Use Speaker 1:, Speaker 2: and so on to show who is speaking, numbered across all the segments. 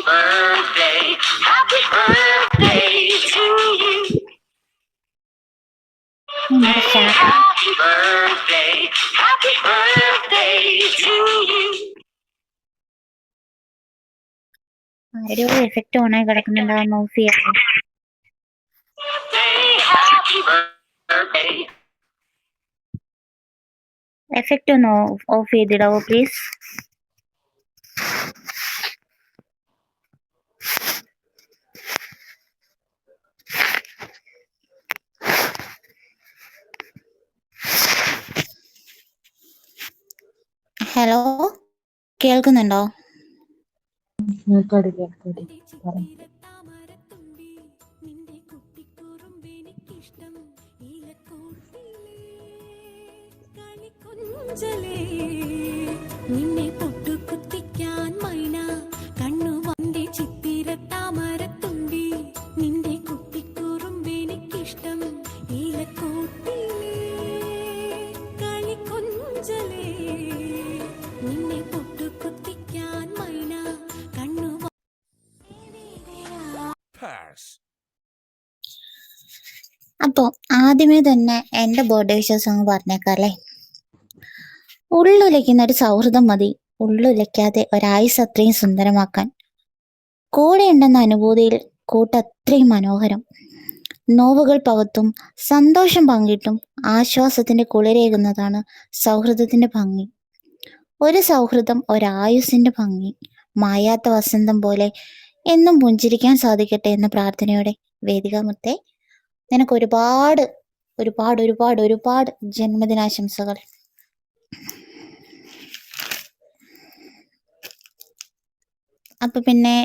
Speaker 1: birthday, happy birthday to you. Happy birthday, happy birthday to you.
Speaker 2: ഒരു effect ഓണായി കിടക്കുന്നുണ്ടാവും, of ചെയ്യാം.
Speaker 1: Happy birthday.
Speaker 2: Effect ഒന്ന് of ചെയ്തിടാവോ please? Hello, കേൾക്കുന്നുണ്ടോ?
Speaker 3: നിന്നെ പൊട്ടുകുത്തിക്കാൻ മൈന കണ്ണു വണ്ടി ചിത്തിരത്താമരത്തുമ്പി നിന്റെ കുട്ടിക്കുറുമ്പെനിക്കിഷ്ടം ഈലക്കൂട്ടിലേ കളിക്കൊഞ്ചലേ നിന്നെ പൊട്ടുകുത്തിക്കാൻ മൈന കണ്ണു
Speaker 2: അപ്പൊ ആദ്യമേ തന്നെ എന്റെ ബർത്ത്ഡേ വിഷസ് അങ്ങ് പറഞ്ഞേക്കാല്ലേ. ഉള്ളുലയ്ക്കുന്ന ഒരു സൗഹൃദം മതി ഉള്ളുലയ്ക്കാതെ ഒരായുസ് അത്രയും സുന്ദരമാക്കാൻ. കൂടെ ഉണ്ടെന്ന അനുഭൂതിയിൽ കൂട്ടത്രയും മനോഹരം. നോവുകൾ പകത്തും സന്തോഷം പങ്കിട്ടും ആശ്വാസത്തിന്റെ കുളിരേകുന്നതാണ് സൗഹൃദത്തിന്റെ ഭംഗി. ഒരു സൗഹൃദം ഒരായുസിന്റെ ഭംഗി. മായാത്ത വസന്തം പോലെ എന്നും പുഞ്ചിരിക്കാൻ സാധിക്കട്ടെ എന്ന പ്രാർത്ഥനയോടെ വേദികാമുത്തേ, നിനക്ക് ഒരുപാട് ഒരുപാട് ഒരുപാട് ഒരുപാട് ജന്മദിനാശംസകൾ. അപ്പൊ പിന്നെ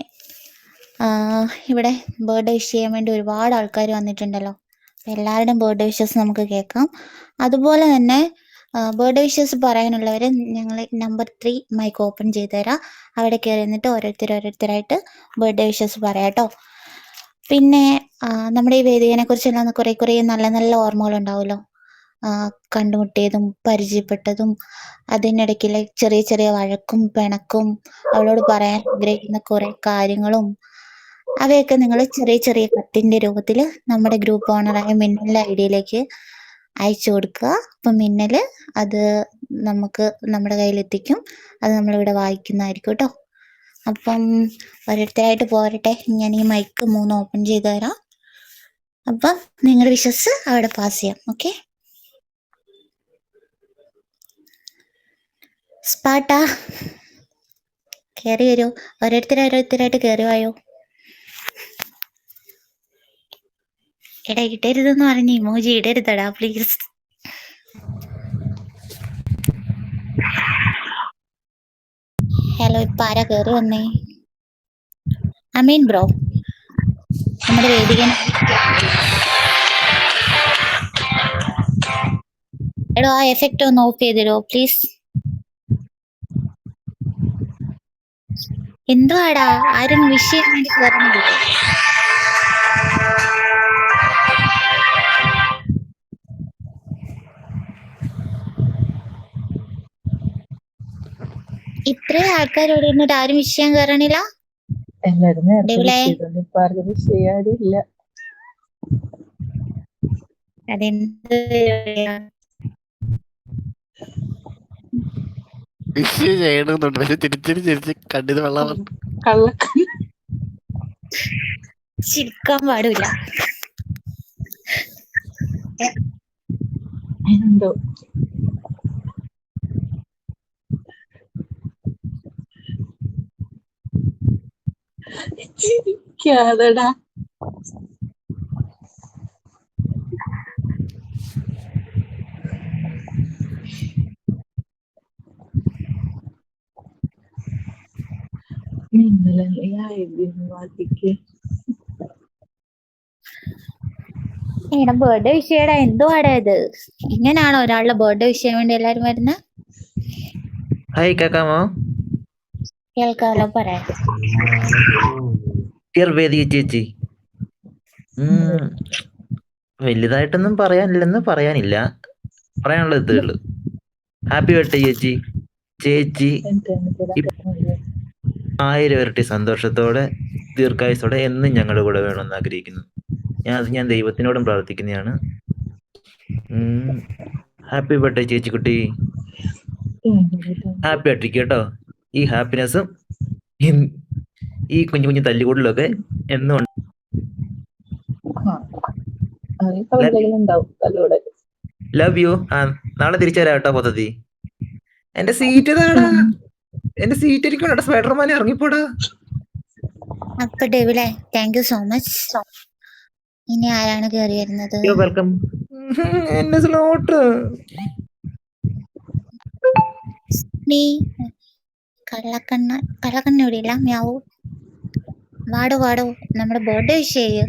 Speaker 2: ഇവിടെ ബർത്ത്ഡേ വിഷ് ചെയ്യാൻ വേണ്ടി ഒരുപാട് ആൾക്കാർ വന്നിട്ടുണ്ടല്ലോ. എല്ലാവരുടെയും ബർത്ത്ഡേ വിഷസ് നമുക്ക് കേൾക്കാം. അതുപോലെ തന്നെ ബർത്ത്ഡേ വിഷസ് പറയാനുള്ളവർ ഞങ്ങൾ നമ്പർ 3 മൈക്ക് ഓപ്പൺ ചെയ്ത് തരാം. അവിടെ കയറി നിന്നിട്ട് ഓരോരുത്തരായിട്ട് ബർത്ത്ഡേ വിഷസ് പറയാം കേട്ടോ. പിന്നെ നമ്മുടെ ഈ വേദികനെ കുറിച്ചെല്ലാം കുറേ നല്ല നല്ല ഓർമ്മകൾ ഉണ്ടാവുമല്ലോ. കണ്ടുമുട്ടിയതും പരിചയപ്പെട്ടതും അതിനിടയ്ക്കുള്ള ചെറിയ ചെറിയ വഴക്കും പിണക്കും അവളോട് പറയാൻ ആഗ്രഹിക്കുന്ന കുറെ കാര്യങ്ങളും അവയൊക്കെ നിങ്ങൾ ചെറിയ ചെറിയ കത്തിന്റെ രൂപത്തിൽ നമ്മുടെ ഗ്രൂപ്പ് ഓണറായ മിന്നലിന്റെ ഐഡിയിലേക്ക് അയച്ചു കൊടുക്കുക. അപ്പൊ മിന്നല് അത് നമുക്ക് നമ്മുടെ കയ്യിലെത്തിക്കും. അത് നമ്മളിവിടെ വായിക്കുന്നതായിരിക്കും കേട്ടോ. അപ്പം ഓരോരുത്തരായിട്ട് പോരട്ടെ. ഞാൻ ഈ മൈക്ക് 3 ഓപ്പൺ ചെയ്ത് തരാം. അപ്പം നിങ്ങളുടെ വിഷസ് അവിടെ പാസ് ചെയ്യാം. ഓക്കെ, സ്പാട്ടാ കയറി വരൂ. ഓരോരുത്തരായിട്ട് കയറി വായോ. എടാ ഇടരുതെന്ന് പറഞ്ഞ് ഇമോജി ഇടരുതടാ പ്ലീസ്. ഹലോ, ഇപ്പൊ ആരാ കയറി വന്നേ? അമീൻ ബ്രോ, നമ്മുടെ വേദിക എടോ ആ എഫക്റ്റ് ഒന്ന് ഓഫ് ചെയ്തരോ പ്ലീസ്. എന്തുവാടാ, ആരും വിഷ് ചെയ്യാൻ വേണ്ടി കയറുന്നില്ല. ഇത്രയും ആൾക്കാരോട് ഇരുന്നിട്ട് ആരും വിഷ് ചെയ്യാൻ കയറണില്ല. അതെന്ത്
Speaker 4: ചെയ്യണമെന്നുണ്ട്, പക്ഷെ തിരിച്ച് കണ്ടിത് വെള്ളം
Speaker 2: ചിരിക്കാൻ പാടില്ല.
Speaker 5: എന്തോ ചിരിക്കാതെടാ. നിങ്ങളല്ലേ വാദിക്ക്.
Speaker 2: എടാ ബർത്ത്ഡേ വിഷയടാ, എന്തുവാടാ ഇത്? ഇങ്ങനാണോ ഒരാളുടെ ബർത്ത്ഡേ വിഷയം വേണ്ടി എല്ലാരും വരുന്നത്?
Speaker 6: ഹായ് കേക്കാമോ?
Speaker 2: കേൾക്കാലോ, പറയാം.
Speaker 6: വേദിക ചേച്ചി, വലുതായിട്ടൊന്നും പറയാനില്ല. പറയാനുള്ളത് ഇതേ ഉള്ളു. ഹാപ്പി ബർത്ത്ഡേ ചേച്ചി. 1000 ഇരട്ടി സന്തോഷത്തോടെ ദീർഘായുസോടെ എന്നും ഞങ്ങളുടെ കൂടെ വേണമെന്ന് ആഗ്രഹിക്കുന്നു. ഞാൻ ദൈവത്തിനോടും പ്രാർത്ഥിക്കുന്നതാണ്. ഹാപ്പി ബർത്ത്ഡേ ചേച്ചിക്കുട്ടി. ഹാപ്പി ആയിട്ടിരിക്കും കേട്ടോ. ഈ ഹാപ്പിനെസ്സും ഈ കുഞ്ഞു കുഞ്ഞു തല്ലുകൂടലൊക്കെ എന്നും ലവ് യു. നാളെ തിരിച്ചു വരാം കേട്ടോ പദ്ധതി. എന്റെ സീറ്റ് താടാ, എന്റെ സീറ്റ് ഇരിക്കണ സ്പൈഡർമാനെ ഇറങ്ങിപ്പോടാ.
Speaker 2: അപ്പൊ ഡെവിലെ താങ്ക് യു സോ മച്ച്. ഇനി ആരാണ് കയറി വരുന്നത്?
Speaker 6: വെൽക്കം. എന്റെ സ്ലോട്ട്
Speaker 2: നീ കള്ളക്കണ്ണ ഇവിടെയില്ല. മ്യാവൂ, വാടോ നമ്മുടെ ബർത്ത്ഡേ വിഷ് ചെയ്യ്.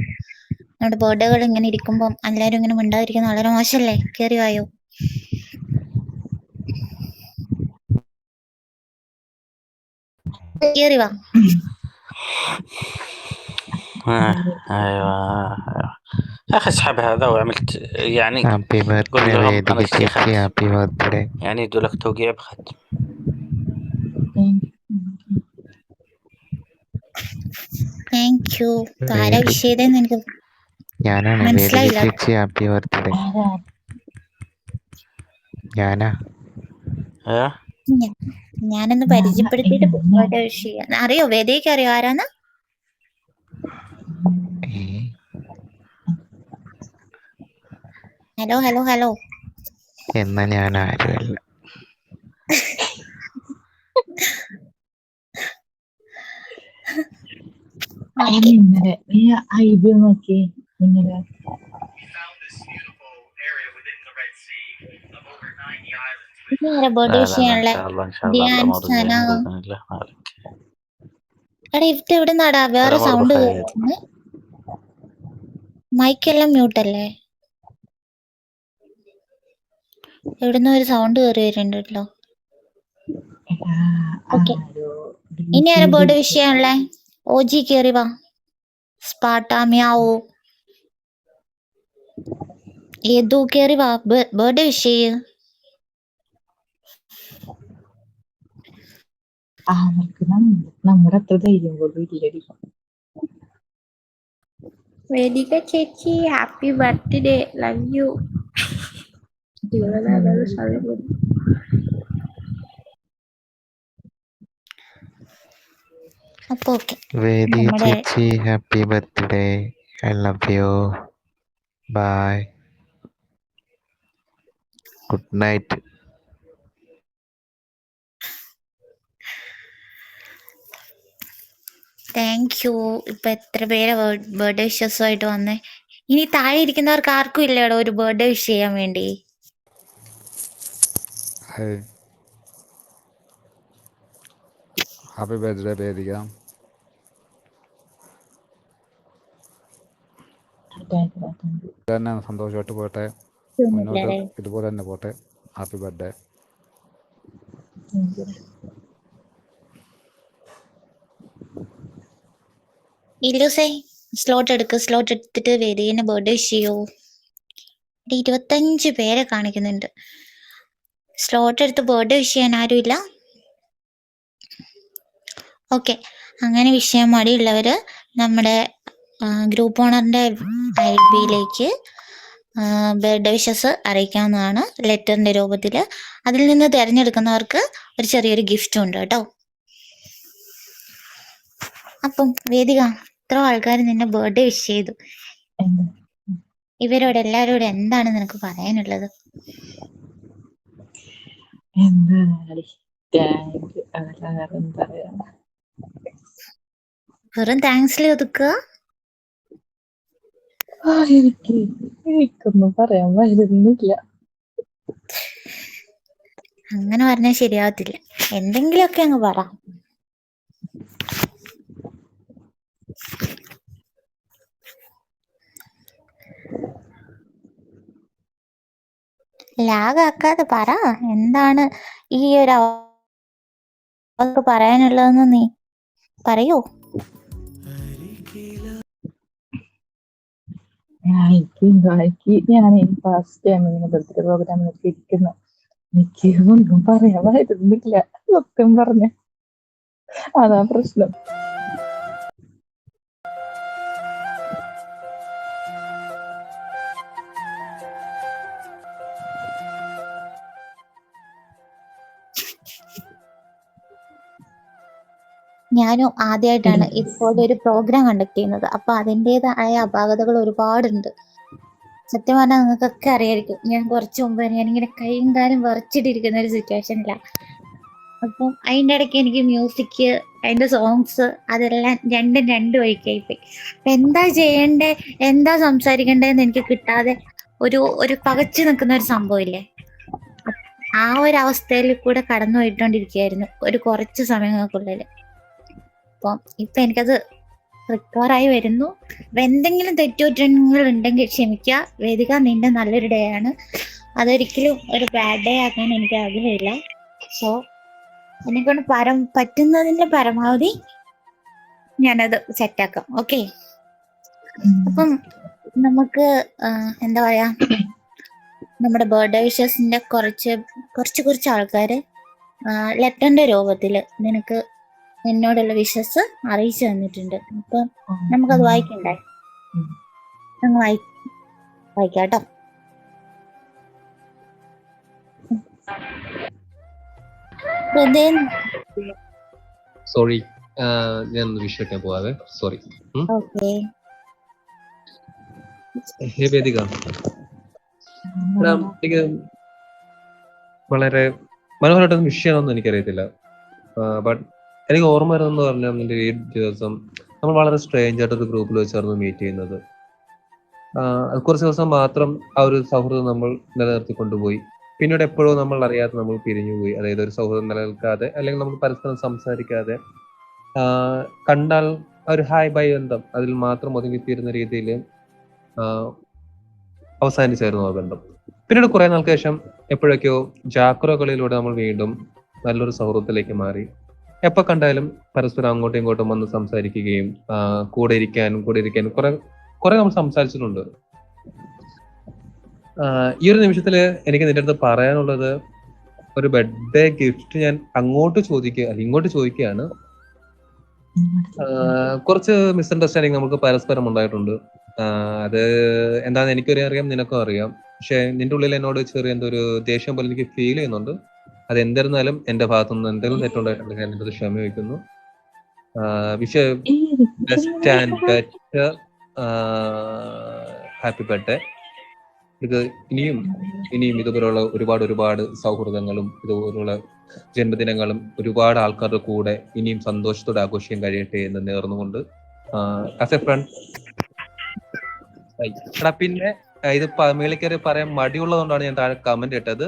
Speaker 2: നമ്മുടെ ബർത്ത്ഡേകൾ ഇങ്ങനെ ഇരിക്കുമ്പം എല്ലാരും ഇങ്ങനെ മിണ്ടാതിരിക്കുന്ന വളരെ മോശമല്ലേ? കേറി വായോ. കേറി വാ.
Speaker 7: ايوه يا اخي اسحب هذا وعملت يعني
Speaker 4: ഹാപ്പി
Speaker 7: قول
Speaker 4: ബർത്ത്ഡേ
Speaker 7: لهم
Speaker 4: വേദിക
Speaker 7: انا
Speaker 4: ചേച്ചി.
Speaker 7: اشتخت
Speaker 4: ഹാപ്പി ബർത്ത്ഡേ.
Speaker 7: يعني يدوا لك توقيع بخد.
Speaker 2: Thank you. ആരാ വിഷ് ചെയ്തെന്ന് എനിക്ക്
Speaker 4: ഞാനാണ് വേദിക
Speaker 2: മനസ്സിലായില്ല.
Speaker 4: ചേച്ചി. Happy birthday. ഞാനാ.
Speaker 7: ايه
Speaker 2: ഞാനൊന്ന് പരിചയപ്പെടുത്തിയിട്ട് ബർത്ത്ഡേ വിഷ് ചെയ്യാം. അറിയോ? വേദിക്ക് അറിയോ ആരാന്ന്? ഹലോ.
Speaker 4: എന്നാ ഞാൻ ആരുമല്ല.
Speaker 5: ഇന്നലെ നീ ഐബി നോക്കി ഇന്നലെ
Speaker 2: ബർത്ത്ഡേ
Speaker 7: لا
Speaker 2: വിഷ്
Speaker 7: لا لا ان
Speaker 2: ചെയ്യാനുള്ള
Speaker 7: شاء الله ان شاء الله
Speaker 2: ധ്യാൻ
Speaker 7: الامور
Speaker 2: സന.
Speaker 7: زين باذن الله مالك.
Speaker 2: എടാ ഇത് എവിടെ നടാ വേറെ
Speaker 7: الامور
Speaker 2: സൗണ്ട്
Speaker 7: بخير.
Speaker 2: കേൾക്കുന്നു? മൈക്കെല്ലാം മ്യൂട്ടല്ലേ? എവിടുന്ന് ഒരു സൗണ്ട് കയറി വരുന്നുണ്ടല്ലോ. ഓക്കെ, ഇനി ആരാ ബർത്ത്ഡേ വിഷ് ചെയ്യാനുള്ളേ? ഓജി കേറി വാ. സ്പാട്ട മ്യാവോ ഏതു കേറി വാ. ബർത്ത്ഡേ വിഷ് ചെയ്യ്.
Speaker 5: അവർക്ക് നമ്മുടെ അത്ര ധൈര്യം പോലും ഇല്ലടി.
Speaker 8: വേദിക ചേച്ചി ഹാപ്പി ബർത്ത്ഡേ, ലവ് യു.
Speaker 2: അപ്പൊ ഓക്കെ,
Speaker 4: വേദിക
Speaker 2: നമ്മുടെ
Speaker 4: ചേച്ചി happy birthday. I love you. Bye. Good night.
Speaker 2: Thank you. ഇപ്പൊ എത്ര പേരെ ബർത്ത്ഡേ വിഷസുമായിട്ട് വന്നേ. ഇനി താഴെ ഇരിക്കുന്നവർക്ക് ആർക്കും ഇല്ലേടോ ഒരു ബർത്ത്ഡേ വിഷ് ചെയ്യാൻ വേണ്ടി?
Speaker 9: ഹാപ്പി ബർത്ത്ഡേ വേദിക. തന്നെ സന്തോഷമായിട്ട് പോട്ടെ, മുന്നോട്ട് ഇതുപോലെ തന്നെ പോട്ടെ. Happy birthday.
Speaker 2: ഇല്ലൂസേ സ്ലോട്ട് എടുത്തിട്ട് വേദികനെ ബർത്ത്ഡേ വിഷ് ചെയ്യൂ. 25 പേരെ കാണിക്കുന്നുണ്ട്. സ്ലോട്ട് എടുത്ത് ബർത്ത്ഡേ വിഷ് ചെയ്യാൻ ആരുമില്ല. ഓക്കെ, അങ്ങനെ വിഷ് ചെയ്യാൻ മടിയുള്ളവര് നമ്മുടെ ഗ്രൂപ്പ് ഓണറിന്റെ ഐഡിയിലേക്ക് ബർത്ത്ഡേ വിഷസ് അറിയിക്കാവുന്നതാണ്, ലെറ്ററിന്റെ രൂപത്തിൽ. അതിൽ നിന്ന് തിരഞ്ഞെടുക്കുന്നവർക്ക് ഒരു ചെറിയൊരു ഗിഫ്റ്റും ഉണ്ട് കേട്ടോ. അപ്പം വേദിക, ഇത്ര ആൾക്കാർ നിന്നെ ബർത്ത്ഡേ വിഷ് ചെയ്തു. ഇവരോട് എല്ലാവരോടും എന്താണ് നിനക്ക് പറയാനുള്ളത്? വെറും താങ്ക്സിൽ ഒതുക്കുക?
Speaker 5: എനിക്കൊന്നും പറയാൻ വരുന്നില്ല.
Speaker 2: അങ്ങനെ പറഞ്ഞാൽ ശരിയാവത്തില്ല. എന്തെങ്കിലുമൊക്കെ അങ്ങ് പറ. ലാഗാക്കാതെ പറ, എന്താണ് ഈ ഒരു അവർക്ക് പറയാനുള്ളതെന്ന് നീ പറയൂ.
Speaker 5: ഞാൻ ഫസ്റ്റ് ടൈം ഇങ്ങനെ ബർത്ത്ഡേ പ്രോഗ്രാമിനൊക്കെ ഇരിക്കുന്നു. എനിക്ക് ഒന്നും പറയാൻ വരുന്നില്ല സത്യം പറഞ്ഞ. അതാ പ്രശ്നം.
Speaker 2: ഞാനും ആദ്യമായിട്ടാണ് ഇതുപോലെ ഒരു പ്രോഗ്രാം കണ്ടക്ട് ചെയ്യുന്നത്. അപ്പൊ അതിൻ്റെതായ അപാകതകൾ ഒരുപാടുണ്ട്. സത്യം പറഞ്ഞാൽ നിങ്ങൾക്കൊക്കെ അറിയായിരിക്കും, ഞാൻ കുറച്ച് മുമ്പ് ഞാനിങ്ങനെ കൈയും കാലും വിറച്ചിട്ടിരിക്കുന്ന ഒരു സിറ്റുവേഷനിലാണ്. അപ്പം അതിൻ്റെ ഇടയ്ക്ക് എനിക്ക് മ്യൂസിക്, അതിൻ്റെ സോങ്സ് അതെല്ലാം രണ്ട് വഴിക്കായിപ്പോയി. അപ്പം എന്താ ചെയ്യണ്ടേ, എന്താ സംസാരിക്കണ്ടേന്ന് എനിക്ക് കിട്ടാതെ ഒരു പകച്ചു നിൽക്കുന്ന ഒരു സംഭവമില്ലേ, ആ ഒരു അവസ്ഥയിൽ കൂടെ കടന്നു പോയിക്കൊണ്ടിരിക്കുകയായിരുന്നു ഒരു കുറച്ച് സമയങ്ങൾക്കുള്ളിൽ. അപ്പം ഇപ്പം എനിക്കത് റിക്കവറായി വരുന്നു. അപ്പം എന്തെങ്കിലും തെറ്റുകുറ്റങ്ങൾ ഉണ്ടെങ്കിൽ ക്ഷമിക്കുക. വേദിക, നിന്റെ നല്ലൊരു ഡേ ആണ്, അതൊരിക്കലും ഒരു ബാഡ് ഡേ ആക്കാൻ എനിക്ക് ആഗ്രഹമില്ല. സോ എന്നെക്കൊണ്ട് പറ്റുന്നതിന്റെ പരമാവധി ഞാനത് സെറ്റാക്കാം. ഓക്കെ, അപ്പം നമുക്ക് എന്താ പറയാ, നമ്മുടെ ബർത്ത്ഡേ വിഷസിന്റെ കുറച്ച് ആൾക്കാര് ലെറ്ററിന്റെ രൂപത്തില് നിനക്ക് എന്നോടുള്ള വിഷസ് അറിയിച്ചു തന്നിട്ടുണ്ട്. അപ്പം നമുക്കത് വായിക്കണ്ടേ? അങ്ങ് വായിക്കാട്ടോ.
Speaker 10: സോറി, ഞാൻ വിഷ് വെക്കാൻ പോവാതെ. സോറി.
Speaker 2: ഓക്കെ,
Speaker 10: ഹേ വേദിക, എനിക്ക് വളരെ മനോഹരമായിട്ടൊന്നും വിഷ് ചെയ്യണമെന്ന് എനിക്കറിയത്തില്ല. ബട്ട് എനിക്ക് ഓർമ്മ വരുന്നെന്ന് പറഞ്ഞാൽ നിന്റെ ഈ ദിവസം നമ്മൾ വളരെ സ്ട്രേഞ്ച് ആയിട്ടൊരു ഗ്രൂപ്പിൽ വെച്ചായിരുന്നു മീറ്റ് ചെയ്യുന്നത്. കുറച്ച് ദിവസം മാത്രം ആ ഒരു സൗഹൃദം നമ്മൾ നിലനിർത്തി കൊണ്ടുപോയി. പിന്നീട് എപ്പോഴോ നമ്മൾ അറിയാതെ നമ്മൾ പിരിഞ്ഞുപോയി. അതായത് ഒരു സൗഹൃദം നിലനിൽക്കാതെ, അല്ലെങ്കിൽ നമ്മൾ പരസ്പരം സംസാരിക്കാതെ, കണ്ടാൽ ഒരു ഹായ് ബൈ ബന്ധം അതിൽ മാത്രം ഒതുങ്ങിത്തീരുന്ന രീതിയിൽ അവസാനിച്ചായിരുന്നു ആ ബന്ധം. പിന്നീട് കുറെ നാൾക്ക് ശേഷം എപ്പോഴൊക്കെയോ ജാക്രോകളിലൂടെ നമ്മൾ വീണ്ടും നല്ലൊരു സൗഹൃദത്തിലേക്ക് മാറി. എപ്പോൾ കണ്ടാലും പരസ്പരം അങ്ങോട്ടും ഇങ്ങോട്ടും വന്ന് സംസാരിക്കുകയും കൂടെ ഇരിക്കാനും കുറെ നമ്മൾ സംസാരിച്ചിട്ടുണ്ട്. ഈ ഒരു നിമിഷത്തിൽ എനിക്ക് നിന്റെ അടുത്ത് പറയാനുള്ളത്, ഒരു ബർത്ത്ഡേ ഗിഫ്റ്റ് ഞാൻ ഇങ്ങോട്ട് ചോദിക്കുകയാണ്. കുറച്ച് മിസ്അണ്ടർസ്റ്റാൻഡിങ് നമുക്ക് പരസ്പരം ഉണ്ടായിട്ടുണ്ട്. അത് എന്താണെന്ന് എനിക്കൊരു അറിയാം, നിനക്കും അറിയാം. പക്ഷെ നിന്റെ ഉള്ളിൽ എന്നോട് ചെറിയ എന്തോ ഒരു ദേഷ്യം പോലെ എനിക്ക് ഫീൽ ചെയ്യുന്നുണ്ട്. അത് എന്തിരുന്നാലും എന്റെ ഭാഗത്തുനിന്ന് എന്തെങ്കിലും തെറ്റുണ്ടായിട്ടുണ്ടെങ്കിൽ ഞാൻ എന്റെ ക്ഷമ വയ്ക്കുന്നു. Best and better happy birthday. ഇത് ഇനിയും ഇതുപോലുള്ള ഒരുപാട് സൗഹൃദങ്ങളും ഇതുപോലുള്ള ജന്മദിനങ്ങളും ഒരുപാട് ആൾക്കാരുടെ കൂടെ ഇനിയും സന്തോഷത്തോടെ ആഘോഷിക്കാൻ കഴിയട്ടെ എന്ന് നേർന്നുകൊണ്ട് ആസ് എ ഫ്രണ്ട്. പിന്നെ ഇത് മേളിൽ കയറി പറയാൻ മടിയുള്ളതുകൊണ്ടാണ് ഞാൻ താഴെ കമന്റ് ഇട്ടത്.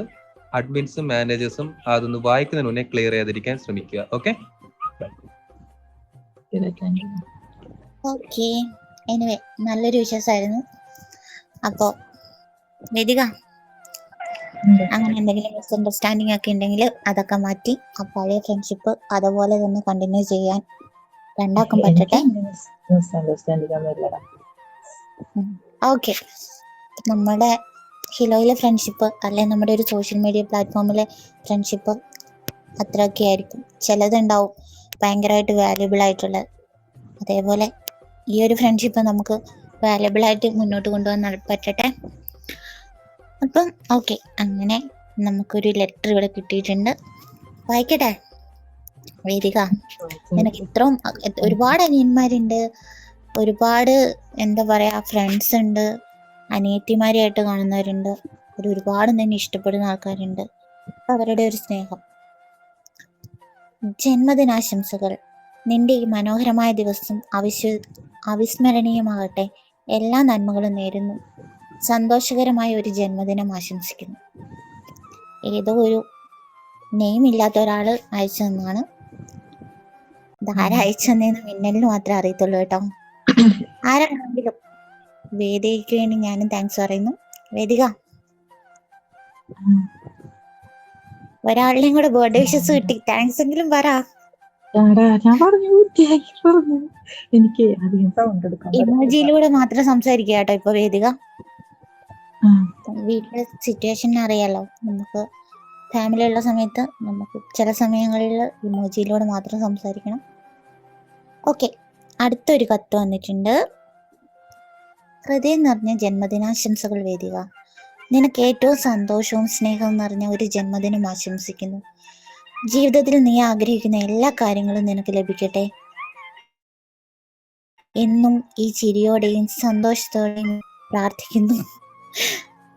Speaker 10: അഡ്മിൻസും മാനേജേഴ്സും അതൊന്ന് വായിക്കുന്നതിന് മുന്നേ ക്ലിയർ ചെയ്തിരിക്കാൻ ശ്രമിക്കുക. Okay,
Speaker 2: okay. എനിവേ, നല്ലൊരു വിശ്വാസമായിരുന്നു. അപ്പോ വേദിക, അങ്ങനെ എന്തെങ്കിലും മിസ്അണ്ടർസ്റ്റാൻഡിങ് ഒക്കെ ഉണ്ടെങ്കിൽ അതൊക്കെ മാറ്റി ആ പഴയ ഫ്രണ്ട്ഷിപ്പ് അതുപോലെ തന്നെ കണ്ടിന്യൂ ചെയ്യാൻ രണ്ടാക്കും പറ്റട്ടെ. ഓക്കെ, നമ്മുടെ ഹിലോയിലെ ഫ്രണ്ട്ഷിപ്പ് അല്ലെങ്കിൽ നമ്മുടെ ഒരു സോഷ്യൽ മീഡിയ പ്ലാറ്റ്ഫോമിലെ ഫ്രണ്ട്ഷിപ്പ് അത്രയൊക്കെ ആയിരിക്കും. ചിലതുണ്ടാവും ഭയങ്കരമായിട്ട് വാല്യുബിൾ ആയിട്ടുള്ളത്. അതേപോലെ ഈ ഒരു ഫ്രണ്ട്ഷിപ്പ് നമുക്ക് വാല്യുബിൾ ആയിട്ട് മുന്നോട്ട് കൊണ്ടുപോകാൻ പറ്റട്ടെ. അപ്പം ഓക്കെ, അങ്ങനെ നമുക്കൊരു ലെറ്റർ ഇവിടെ കിട്ടിയിട്ടുണ്ട്. വായിക്കട്ടെ വേദിക. എനിക്ക് ഇത്രയും ഒരുപാട് അനിയന്മാരുണ്ട്, ഒരുപാട് എന്താ പറയാ ഫ്രണ്ട്സ് ഉണ്ട്, അനിയത്തിമാരായിട്ട് കാണുന്നവരുണ്ട്, ഒരുപാട് തന്നെ ഇഷ്ടപ്പെടുന്ന ആൾക്കാരുണ്ട്. അവരുടെ ഒരു സ്നേഹം. ജന്മദിനാശംസകൾ. നിന്റെ ഈ മനോഹരമായ ദിവസം അവിസ്മരണീയമാകട്ടെ. എല്ലാ നന്മകളും നേരുന്നു. സന്തോഷകരമായ ഒരു ജന്മദിനം ആശംസിക്കുന്നു. ഏതോ ഒരു നെയിം ഇല്ലാത്ത ഒരാള് അയച്ചു തന്നാണ്. ഇതാരാ അയച്ചു തന്നേന്ന് മിന്നലിന് മാത്രമേ അറിയത്തുള്ളൂ കേട്ടോ. ആരാണെങ്കിലും വേദികയ്ക്ക് വേണ്ടി ഞാനും താങ്ക്സ് പറയുന്നു. വേദിക, ഒരാളുടെയും കൂടെ ബർത്ത്ഡേ വിഷസ് കിട്ടി, താങ്ക്സ് എങ്കിലും പറ.
Speaker 5: ഞാൻ പറഞ്ഞു എനിക്ക് അധികം സൗണ്ട് എടുക്കാം.
Speaker 2: ഇമോജിയിലൂടെ മാത്രം സംസാരിക്കുക കേട്ടോ ഇപ്പൊ വേദിക. വീട്ടിലെ സിറ്റുവേഷൻ അറിയാലോ, നമുക്ക് ഫാമിലി ഉള്ള സമയത്ത് നമുക്ക് ചില സമയങ്ങളിൽ ഇമോജിയിലൂടെ മാത്രം സംസാരിക്കണം. ഓക്കെ, അടുത്തൊരു കത്ത് വന്നിട്ടുണ്ട്. ഹൃദയം നിറഞ്ഞ ജന്മദിനാശംസകൾ വേദിക. നിനക്ക് ഏറ്റവും സന്തോഷവും സ്നേഹവും നിറഞ്ഞ ഒരു ജന്മദിനം ആശംസിക്കുന്നു. ജീവിതത്തിൽ നീ ആഗ്രഹിക്കുന്ന എല്ലാ കാര്യങ്ങളും നിനക്ക് ലഭിക്കട്ടെ. എന്നും ഈ ചിരിയോടെയും സന്തോഷത്തോടെയും പ്രാർത്ഥിക്കുന്നു.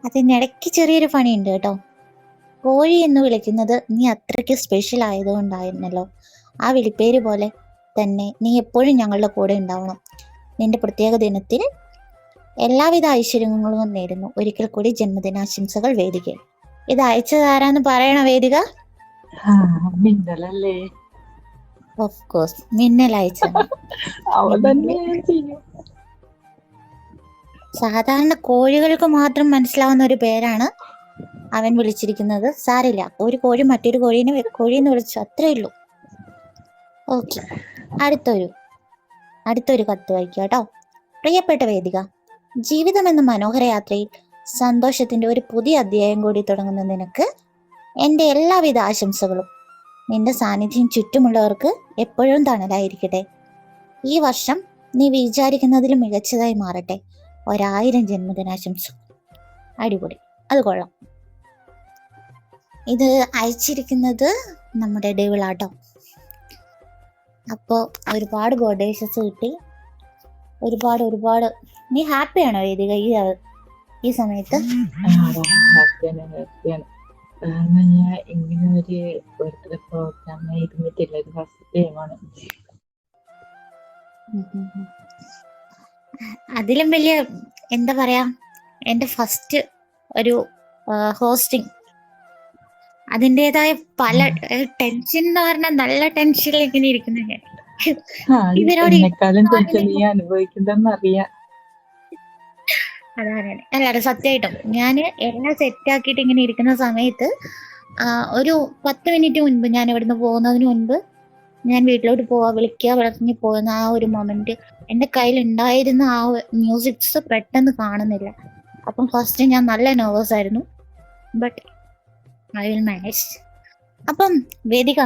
Speaker 2: അതിനിടയ്ക്ക് ചെറിയൊരു പണിയുണ്ട് കേട്ടോ. കോഴി എന്ന് വിളിക്കുന്നത് നീ അത്രയ്ക്ക് സ്പെഷ്യൽ ആയതുകൊണ്ടായിരുന്നല്ലോ. ആ വിളിപ്പേര് പോലെ തന്നെ നീ എപ്പോഴും ഞങ്ങളുടെ കൂടെ ഉണ്ടാവണം. നിന്റെ പ്രത്യേക ദിനത്തിൽ എല്ലാവിധ ഐശ്വര്യങ്ങളും നേരുന്നു. ഒരിക്കൽ കൂടി ജന്മദിനാശംസകൾ വേദിക. ഇത് അയച്ചതാരാന്ന് പറയണ വേദിക?
Speaker 5: മിന്നലല്ലേ?
Speaker 2: ഓഫ് കോഴ്സ് മിന്നൽ അയച്ചത്.
Speaker 5: അവ തന്നെ ചെയ്യും.
Speaker 2: സാധാരണ കോഴികൾക്ക് മാത്രം മനസ്സിലാവുന്ന ഒരു പേരാണ് അവൻ വിളിച്ചിരിക്കുന്നത്. സാരില്ല, ഒരു കോഴി മറ്റൊരു കോഴീനെ കോഴിന്ന് വിളിച്ചു, അത്രേ ഉള്ളൂ. ഓക്കെ, അടുത്തൊരു കത്ത് വായിക്കാം കേട്ടോ. പ്രിയപ്പെട്ട വേദിക, ജീവിതം എന്ന മനോഹര യാത്രയിൽ സന്തോഷത്തിന്റെ ഒരു പുതിയ അധ്യായം കൂടി തുടങ്ങുന്ന നിനക്ക് എൻ്റെ എല്ലാവിധ ആശംസകളും. നിന്റെ സാന്നിധ്യം ചുറ്റുമുള്ളവർക്ക് എപ്പോഴും തണലായിരിക്കട്ടെ. ഈ വർഷം നീ വിചാരിക്കുന്നതിലും മികച്ചതായി മാറട്ടെ. 1000 ജന്മദിനാശംസകൾ. അടിപൊളി, അത് കൊള്ളാം. ഇത് അയച്ചിരിക്കുന്നത് നമ്മുടെ ഡേവിളാട്ടോ. അപ്പോൾ ഒരുപാട് ബർത്ത്ഡേ വിഷസ് കിട്ടി. ഒരുപാട്. നീ ഹാപ്പിയാണോ വേദിക ഈ സമയത്ത്?
Speaker 5: ഹാപ്പിയാണ്. കാരണം ഞാൻ ഇങ്ങനെ ഒരു ബർത്ത്ഡേ പ്രോഗ്രാം ഇരുന്നിട്ടില്ല. ഇത് ഫസ്റ്റ് ടൈമാണ്.
Speaker 2: അതിലും വലിയ എന്താ പറയാ, എൻ്റെ ഫസ്റ്റ് ഒരു ഹോസ്റ്റിംഗ്, അതിൻ്റെതായ പല ടെൻഷൻ എന്ന് പറഞ്ഞാൽ നല്ല ടെൻഷനിൽ ഇങ്ങനെ ഇരിക്കുന്ന ഞാൻ. ഇവരോട്
Speaker 5: എന്നെക്കാളും ടെൻഷൻ നീ അനുഭവിക്കുന്നറിയാം.
Speaker 2: അതാണ് അല്ലാതെ സത്യമായിട്ടും ഞാൻ എല്ലാം സെറ്റാക്കിയിട്ട് ഇങ്ങനെ ഇരിക്കുന്ന സമയത്ത് ഒരു 10 മിനിറ്റ് മുൻപ്, ഞാൻ ഇവിടുന്ന് പോകുന്നതിന് മുൻപ് ഞാൻ വീട്ടിലോട്ട് വിളിക്കുക പറഞ്ഞ് പോകുന്ന ആ ഒരു മൊമെന്റ് എൻ്റെ കയ്യിൽ ഉണ്ടായിരുന്ന ആ മ്യൂസിക്സ് പെട്ടെന്ന് കാണുന്നില്ല. അപ്പം ഫസ്റ്റ് ഞാൻ നല്ല നെർവസ് ആയിരുന്നു. But I will manage. അപ്പം വേദിക,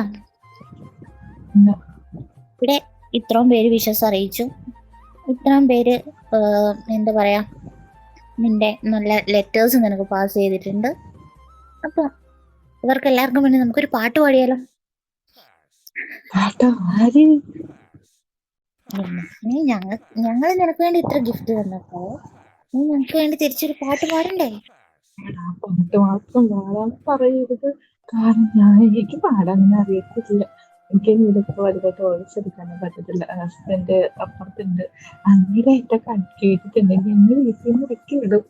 Speaker 2: ഇവിടെ ഇത്രയും പേര് വിശ്വാസം അറിയിച്ചു, ഇത്രയും പേര് എന്താ പറയാ, നിന്റെ നല്ല ലെറ്റേഴ്സ് നിനക്ക് പാസ് ചെയ്തിട്ടുണ്ട്. അപ്പൊ ഇവർക്ക് എല്ലാവർക്കും വേണ്ടി നമുക്കൊരു പാട്ട് പാടിയാലോ? നീ ഞങ്ങൾ നിനക്ക് വേണ്ടി ഇത്ര ഗിഫ്റ്റ് തന്നപ്പോ നീ ഞങ്ങൾക്ക് വേണ്ടി തിരിച്ചൊരു പാട്ട് പാടണ്ടേ?
Speaker 5: പാട്ട് മാത്രം പാടാൻ പറയരുത്. കാരണം എനിക്ക് പാടാനൊന്നും അറിയത്തില്ല. എനിക്ക് ഇതൊക്കെ വലുതായിട്ട് ഓടിച്ചെടുക്കാനും പറ്റത്തില്ല. ഹസ്ബൻഡ് അപ്പുറത്തുണ്ട്. അങ്ങനെയൊക്കെ കേട്ടിട്ടുണ്ടെങ്കിൽ എന്നെ വീട്ടിൽ നിന്ന് ഇറക്കി വിടും.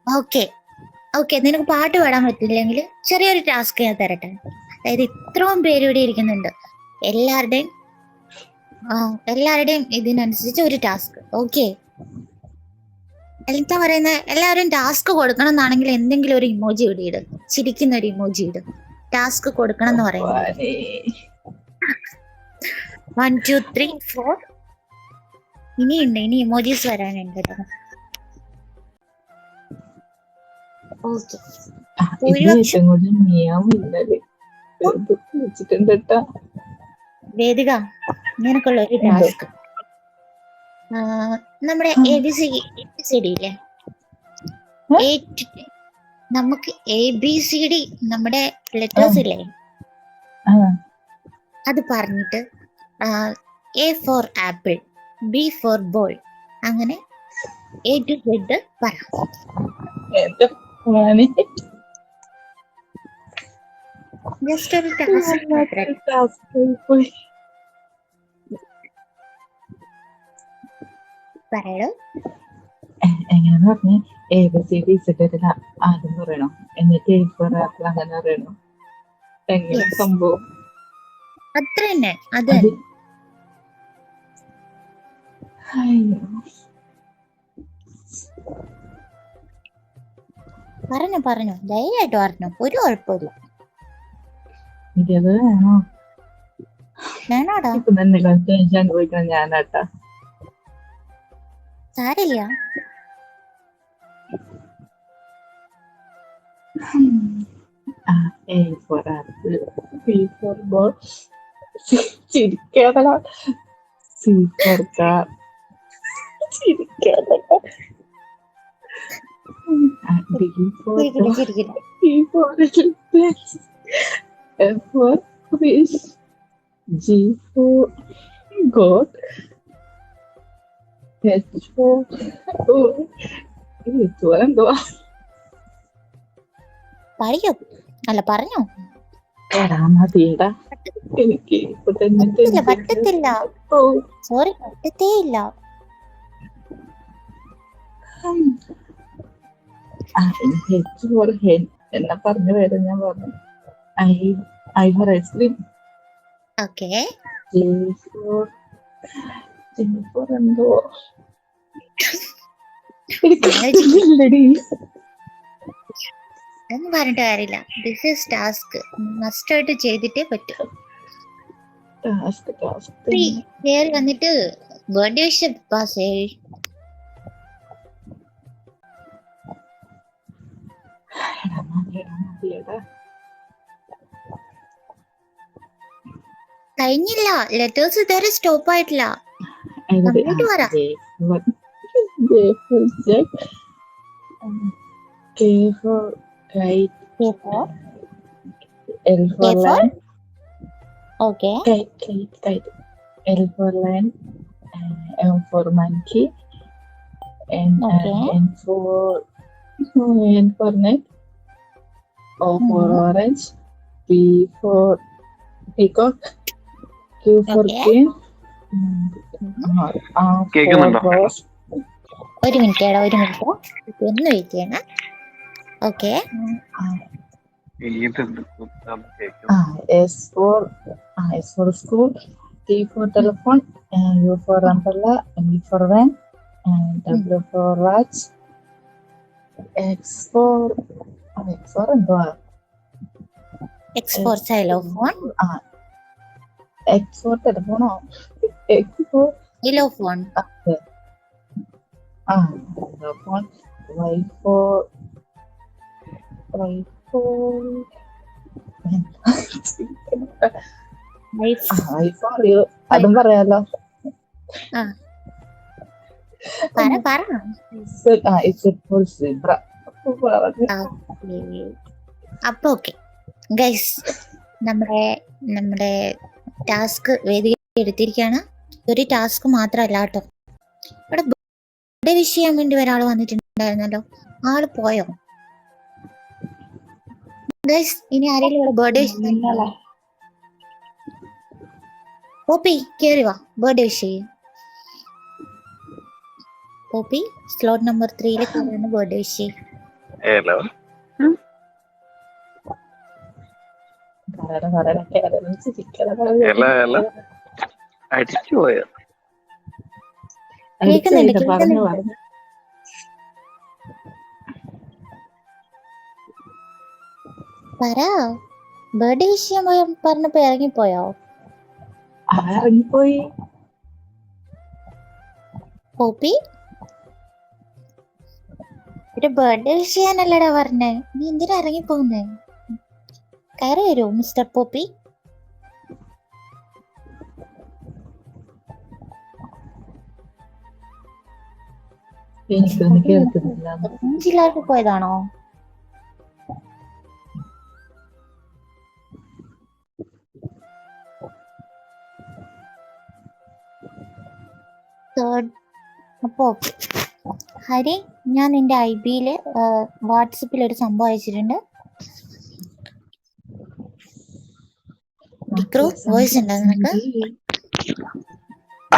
Speaker 2: ഓക്കെ, നിനക്ക് പാട്ട് പാടാൻ പറ്റില്ലെങ്കിൽ ചെറിയൊരു ടാസ്ക് ഞാൻ തരട്ടെ. അതായത് ഇത്രയും പേര് ഇവിടെ ഇരിക്കുന്നുണ്ട്, എല്ലാവരുടെയും ഇതിനനുസരിച്ച് ഒരു ടാസ്ക്. ഓക്കെ, എന്താ പറയുന്നത്, എല്ലാവരും ടാസ്ക് കൊടുക്കണം എന്നാണെങ്കിൽ എന്തെങ്കിലും ഒരു ഇമോജി ഇവിടെ ഇടും, ചിരിക്കുന്ന ഒരു ഇമോജി ഇടും. ടാസ്ക് കൊടുക്കണം എന്ന് പറയുന്നത് 1 2 3 4. ഇനി ഇമോജീസ് വരാനുണ്ട്. ഓക്കെ, വേദിക, നിനക്കുള്ള ഒരു ടാസ്ക്, നമ്മുടെ ABCD ഇല്ലേ, നമുക്ക് ABCD നമ്മുടെ ലെറ്റേഴ്സ് ഇല്ലേ, അത് പറഞ്ഞിട്ട് A for apple, B for ball, അങ്ങനെ A to Z പറ. ജസ്റ്റ് ഒരു ടാസ്ക് പറയണോ?
Speaker 5: എങ്ങനെയാന്ന് പറഞ്ഞ ABCD ആദ്യം പറയണോ, എന്നിട്ട് A for ആപ്പിൾ അങ്ങനെ പറയണോ? എങ്ങനെ സംഭവം?
Speaker 2: അത്ര തന്നെ, അത് പറഞ്ഞു ധൈര്യമായിട്ട് പറഞ്ഞു, ഒരു കുഴപ്പമില്ല.
Speaker 5: ഇതത് വേണോ?
Speaker 2: വേണോടാ?
Speaker 5: ടെൻഷൻ അനുഭവിക്കണം ഞാനാട്ടാ.
Speaker 2: സാരില്ല.
Speaker 5: A for apple, B for ball, ചിരിക്കാതട. C for car, ചിരിക്കാതട. D for
Speaker 2: ചിരിക്കില്ല ചിരിക്കില്ല.
Speaker 5: E for elephant, F for fish, G for goat, H for എന്തുവാ
Speaker 2: പറയൂ. അല്ല പറഞ്ഞോ.
Speaker 5: എടാ മതിയടാ, എനിക്ക് ഇപ്പൊ തന്നെ
Speaker 2: പറ്റത്തില്ല പറ്റത്തില്ല.
Speaker 5: ഓ,
Speaker 2: സോറി, പറ്റത്തേ ഇല്ല.
Speaker 5: എനിക്ക് H for hen എന്നാ പറഞ്ഞ പേര് ഞാൻ പറഞ്ഞു. I for ice cream,
Speaker 2: okay.
Speaker 5: J for എന്തോ എനിക്ക് അറിയില്ലടി.
Speaker 2: ഒന്നും പറഞ്ഞിട്ട് കാര്യമില്ല. ദിസ് ഈസ് ടാസ്ക്, മസ്റ്റ് ആയിട്ട് ചെയ്തിട്ടേ പറ്റൂ.
Speaker 5: ടാസ്ക്
Speaker 2: കയറി വന്നിട്ട് ബർത്ത്ഡേ വിഷ് പാസ്.
Speaker 5: മതിയടാ.
Speaker 2: കഴിഞ്ഞില്ല, ലെറ്റേഴ്സ് ഇതുവരെ സ്റ്റോപ്പ് ആയിട്ടില്ല. കംപ്ലീറ്റ് പറ.
Speaker 5: J for jack, K for kite,
Speaker 2: K for
Speaker 5: L for
Speaker 2: K for
Speaker 5: lion,
Speaker 2: okay.
Speaker 5: kite, L for lion, M for monkey, and
Speaker 2: Okay.
Speaker 5: N for net, O for orange, P for peacock, Q for
Speaker 2: Okay.
Speaker 5: queen, R for
Speaker 7: കേൾക്കുന്നുണ്ടോ?
Speaker 5: rose,
Speaker 2: ഒരു minute ഏടാ, ഒരു minute ഒന്ന് wait ചെയ്യണം. Okay. S for school, T for telephone, U for umbrella, V for van, and W for watch, X for എന്തുവാ? X for xylophone.
Speaker 5: X for telephone, X for
Speaker 2: ഇലോഫോൺ.
Speaker 5: telephone, Y for I for you, അതും പറയാലോ.
Speaker 2: പറ.
Speaker 5: Z for zebra.
Speaker 2: അപ്പൊ okay guys, നമ്മുടെ task വേദിക എടുത്തിരിക്കുകയാണ്. ഒരു task മാത്രമല്ല കേട്ടോ. ഇവിടെ ബർത്ത്ഡേ വിഷ് ചെയ്യാൻ വേണ്ടി ഒരാൾ വന്നിട്ടുണ്ടായിരുന്നല്ലോ, ആള് പോയോ ഗൈസ്? ഇനി ആരെങ്കിലും ഇവിടെ ബർത്ത്ഡേ വിഷ്? പോപ്പി കേറി വാ, ബർത്ത്ഡേ വിഷ് ചെയ്യും. പോപ്പി സ്ലോട്ട് നമ്പർ 3 കയറാണ് ബർത്ത്ഡേ വിഷ് ചെയ്യും. കേൾക്കുന്നുണ്ട്. പറ, ബർത്ത്ഡേ വിഷ് ചെയ്യാൻ പറഞ്ഞപ്പോ ഇറങ്ങിപ്പോയോ?
Speaker 5: ഇറങ്ങിപ്പോയി.
Speaker 2: പോപ്പി ഒരു ബർത്ത്ഡേ വിഷ് ചെയ്യാനല്ലടാ പറഞ്ഞേ, നീ എന്തിനാ ഇറങ്ങിപ്പോകുന്നേ? കയറി വരുമോ മിസ്റ്റർ പോപ്പി?
Speaker 5: എനിക്കൊന്നും കേൾക്കുന്നില്ല.
Speaker 2: ജില്ലാർക്ക് പോയതാണോ? അപ്പോ ഹരി, ഞാൻ നിന്റെ IB-യില് വാട്സപ്പിൽ ഒരു സംഭവം അയച്ചിട്ടുണ്ട്. വോയിസ് ഉണ്ടോ നിനക്ക്?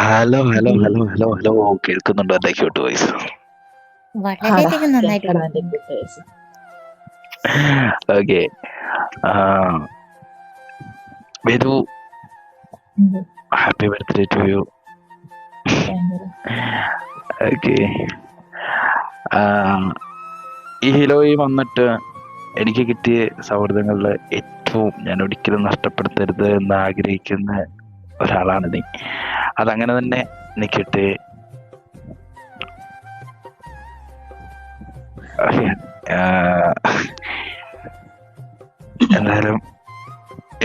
Speaker 11: ഹലോ കേൾക്കുന്നുണ്ടോ എന്റെ ക്യൂട്ട് വോയിസ്?
Speaker 2: വളരെയധികം നന്നായിട്ട്.
Speaker 11: Okay, Vedu, happy birthday to you. Okay, ഈ ഹിലോയി വന്നിട്ട് എനിക്ക് കിട്ടിയ സൗഹൃദങ്ങളിൽ ഏറ്റവും ഞാൻ ഒരിക്കലും നഷ്ടപ്പെടുത്തരുത് എന്ന് ആഗ്രഹിക്കുന്ന ഒരാളാണ് നീ. അതങ്ങനെ തന്നെ നിൽക്കട്ടെ. എന്തായാലും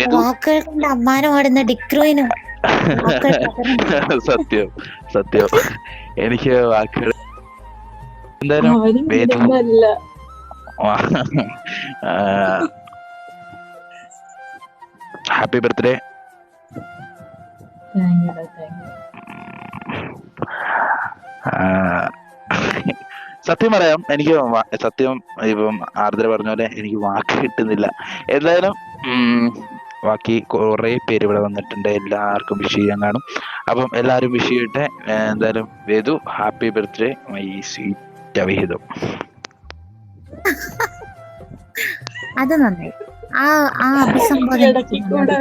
Speaker 11: ഏതു
Speaker 2: വാക്കുകൾ കൊണ്ട് അമ്മാനം പാടുന്ന ഡിക്രോയിനും
Speaker 11: സത്യം സത്യം എനിക്ക് വാക്കുകൾ എന്തായാലും
Speaker 5: അവരും
Speaker 11: വേദു
Speaker 5: ഇവിടെയല്ല.
Speaker 11: Happy birthday.
Speaker 5: Thank you, thank you.
Speaker 11: സത്യം പറയാം, എനിക്ക് സത്യം ഇപ്പം ആർദ്ര പറഞ്ഞ പോലെ എനിക്ക് വാക്ക് കിട്ടുന്നില്ല. എന്തായാലും ബാക്കി കുറെ പേര് ഇവിടെ വന്നിട്ടുണ്ട്, എല്ലാവർക്കും വിഷ് ചെയ്യാൻ കാണും. അപ്പം എല്ലാവരും വിഷ് ചെയ്യട്ടെ. എന്തായാലും വേദു ഹാപ്പി ബർത്ത്ഡേ മൈ സ്വീറ്റ് അവിഹിതം.
Speaker 2: അത് നന്നായി. ആ അഭിസംബോധന
Speaker 5: ഇടയ്ക്ക് കൂടെ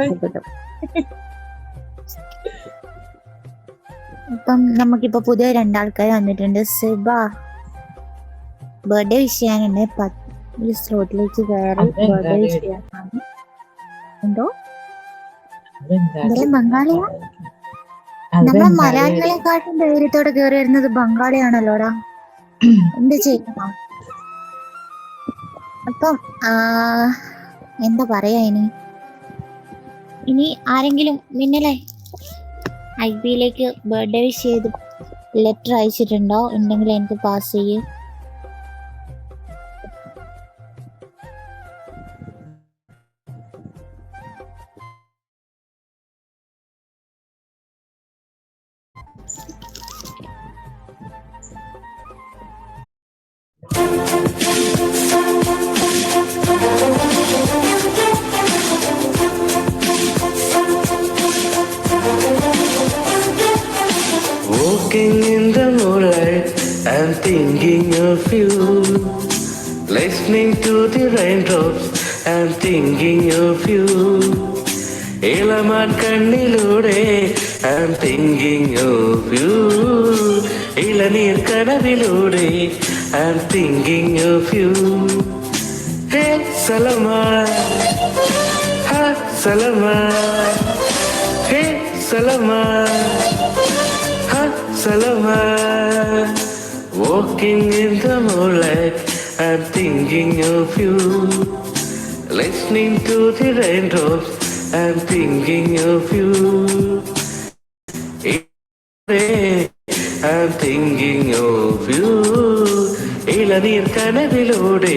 Speaker 2: ഇപ്പം നമുക്കിപ്പോ പുതിയ 2 ആൾക്കാർ വന്നിട്ടുണ്ട്. സിബ ബർത്ത്ഡേ വിഷ് ചെയ്യാനുണ്ട്. ഈ സ്ലോട്ടിലേക്ക് കയറി ബർത്ത്ഡേ വിഷ് ചെയ്യാനാണ്. എന്തോ ബംഗാളിയാ? നമ്മളെ മലയാളികളെക്കാട്ടും ധൈര്യത്തോടെ കയറി വരുന്നത് ബംഗാളിയാണല്ലോടാ. എന്ത് ചെയ്യണം? അപ്പം എന്താ പറയാ, ഇനി ആരെങ്കിലും മിന്നലെ IB-യിലേക്ക് ബർത്ത്ഡേ വിഷ് ചെയ്ത് ലെറ്റർ അയച്ചിട്ടുണ്ടോ? ഉണ്ടെങ്കിൽ എനിക്ക് പാസ് ചെയ്യ്.
Speaker 12: Walking in the moonlight, I'm thinking of you. Listening to the raindrops, I'm thinking of you. ഇളമാൻ കണ്ണിലൂടെ I'm thinking of you. ഇളനീർ കനവിലൂടെ I'm thinking of you. Hey Salama, ha Salama, hey Salama, ha Salama. Walking in the moonlight, I'm thinking of you. Listening to the raindrops, I'm thinking of you. I'm thinking of you. ഇളനീർ കനവിലൂടെ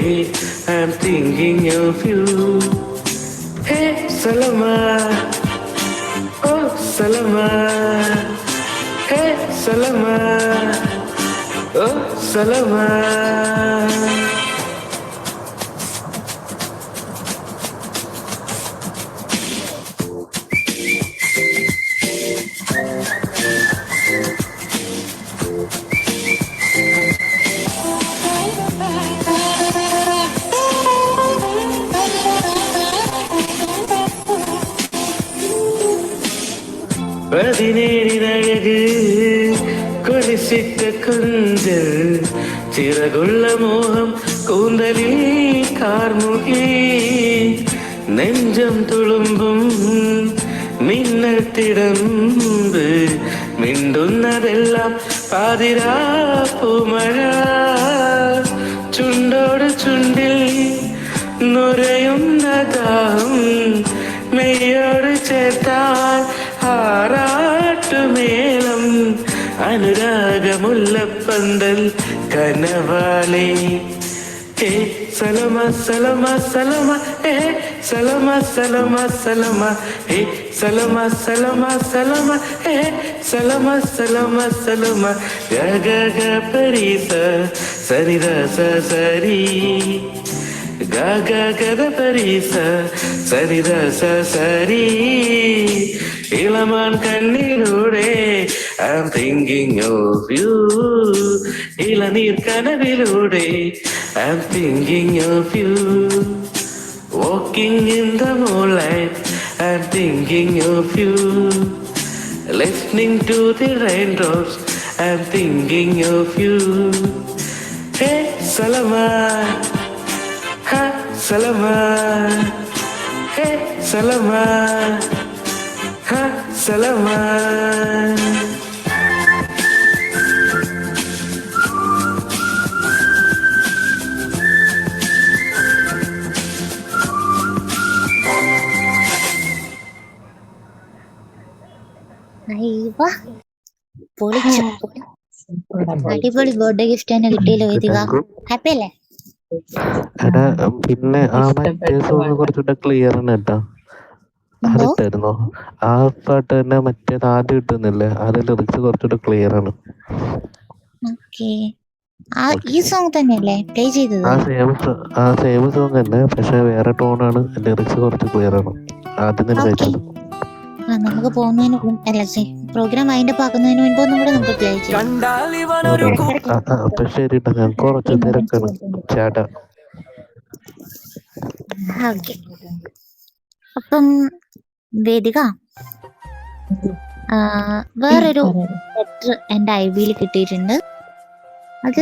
Speaker 12: I'm thinking of you. Hey Salama, oh Salama, hey Salama, oh Salama. பதினேழினழகு கொடிசிட்ட கொஞ்சல் சிறகுள்ள மோகம் கூந்தலில் கார்முகி நெஞ்சம் തുളുമ്പും മിന്നൽ തിടമ്പ് മിണ്ടുന്നതെല്ലാം പാതിരാപ്പുമഴ ചുണ്ടോട് ചുണ്ടിൽ നുരയുന്ന ദാഹം മെയ്യോട് ചേർത്താൽ ആറാട്ടുമേളം അനുരാഗമുല്ലപ്പന്തൽ കനവാലേ ഏ സലമ സലമ സലമ ഏ സലമ സലമ സലമ ഏ സലമ സലമ സലമ ഏ സലമ സലമ സലമ ഗഗ ഗ പരീസ സരിദ സ സരി ഗഗ ഗദ പരീസ സരിദ സ സരി ഇളമാൻ കണ്ണിലൂടെ I'm thinking of you. ഇളനീർ കനവിലൂടെ I'm thinking of you. Walking in the moonlight, I'm thinking of you. Listening to the raindrops, I'm thinking of you. Hey Salama, ha Salama, hey Salama, ha Salama.
Speaker 2: പൊളിച്ചു. അടിപൊളി birthday gift തന്നെ കിട്ടിയല്ലോ വേദിക. Happy അല്ലേ?
Speaker 4: എടാ പിന്നെ ആ മറ്റേ song കുറച്ചുകൂടെ ക്ലിയർ ആണ് കേട്ടോ.
Speaker 2: എന്തോ?
Speaker 4: അതിട്ടായിരുന്നോ? ആ പാട്ട് തന്നെ മറ്റേത് ആദ്യം ഇട്ടുന്നില്ലേ, അത് ലിറിക്സ് കുറച്ചുകൂടെ ക്ലിയർ ആണ്.
Speaker 2: ഓക്കെ. ഈ സോങ് തന്നെയല്ലേ പ്ലേ ചെയ്തത്?
Speaker 4: ആ സെയിം സോങ് തന്നെ, പക്ഷെ വേറെ ടോണാണ്, ലിറിക്സ് കുറച്ച് ക്ലിയർ ആണ്. ആദ്യം തന്നെ
Speaker 2: ഓക്കെ.
Speaker 4: വെച്ചത്.
Speaker 2: നമുക്ക് പോകുന്നതിന് അല്ല പ്രോഗ്രാം അതിന്റെ പാക്കുന്നതിന് മുൻപ് ഒന്നും കൂടെ നമുക്ക് പ്ലേ ചെയ്യാം.
Speaker 4: അപ്പൊ ശരി ട്ടോ, ഞാൻ കുറച്ച് തിരക്കാണ് ചേട്ടാ.
Speaker 2: ഓക്കെ. അപ്പം വേദിക, വേറൊരു ലെറ്റർ എൻ്റെ ഐബിയിൽ കിട്ടിയിട്ടുണ്ട്. അത്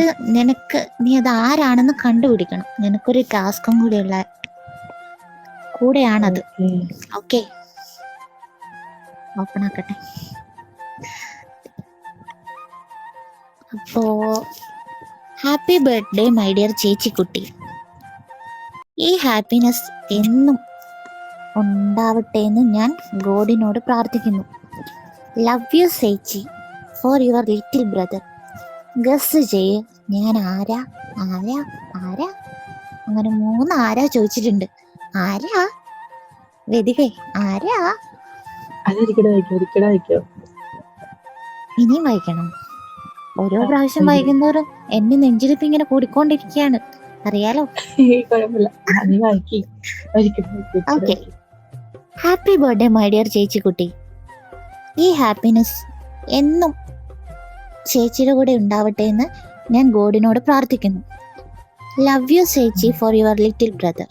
Speaker 2: നീ അത് ആരാണെന്ന് കണ്ടുപിടിക്കണം. നിനക്കൊരു ടാസ്കും കൂടെയാണത്. ഓക്കെ, ഓപ്പൺ ആക്കട്ടെ. അപ്പോ ഹാപ്പി ബർത്ത്ഡേ മൈ ഡിയർ ചേച്ചിക്കുട്ടി. ഈ ഹാപ്പിനെസ് എന്നും ഉണ്ടാവട്ടെ എന്ന് ഞാൻ ഗോഡിനോട് പ്രാർത്ഥിക്കുന്നു. ലവ് യു ചേച്ചി for your little brother. Guess ചെയ്യ് ഞാൻ ആരാ ആരാ ആരാ? അങ്ങനെ 3 ആരാ ചോദിച്ചിട്ടുണ്ട്. ആരാ വേദികേ? ആരാ? ഇനിയും വായിക്കണം. ഓരോ പ്രാവശ്യം വായിക്കുന്നവരും എന്റെ നെഞ്ചിലിപ്പ് ഇങ്ങനെ കൂടിക്കൊണ്ടിരിക്കുകയാണ്, അറിയാലോ. Okay. Happy birthday my dear ചേച്ചിക്കുട്ടി. ഈ ഹാപ്പിനെസ് എന്നും ചേച്ചിയുടെ കൂടെ ഉണ്ടാവട്ടെ എന്ന് ഞാൻ ഗോഡിനോട് പ്രാർത്ഥിക്കുന്നു. ലവ് യു ചേച്ചി for your little brother.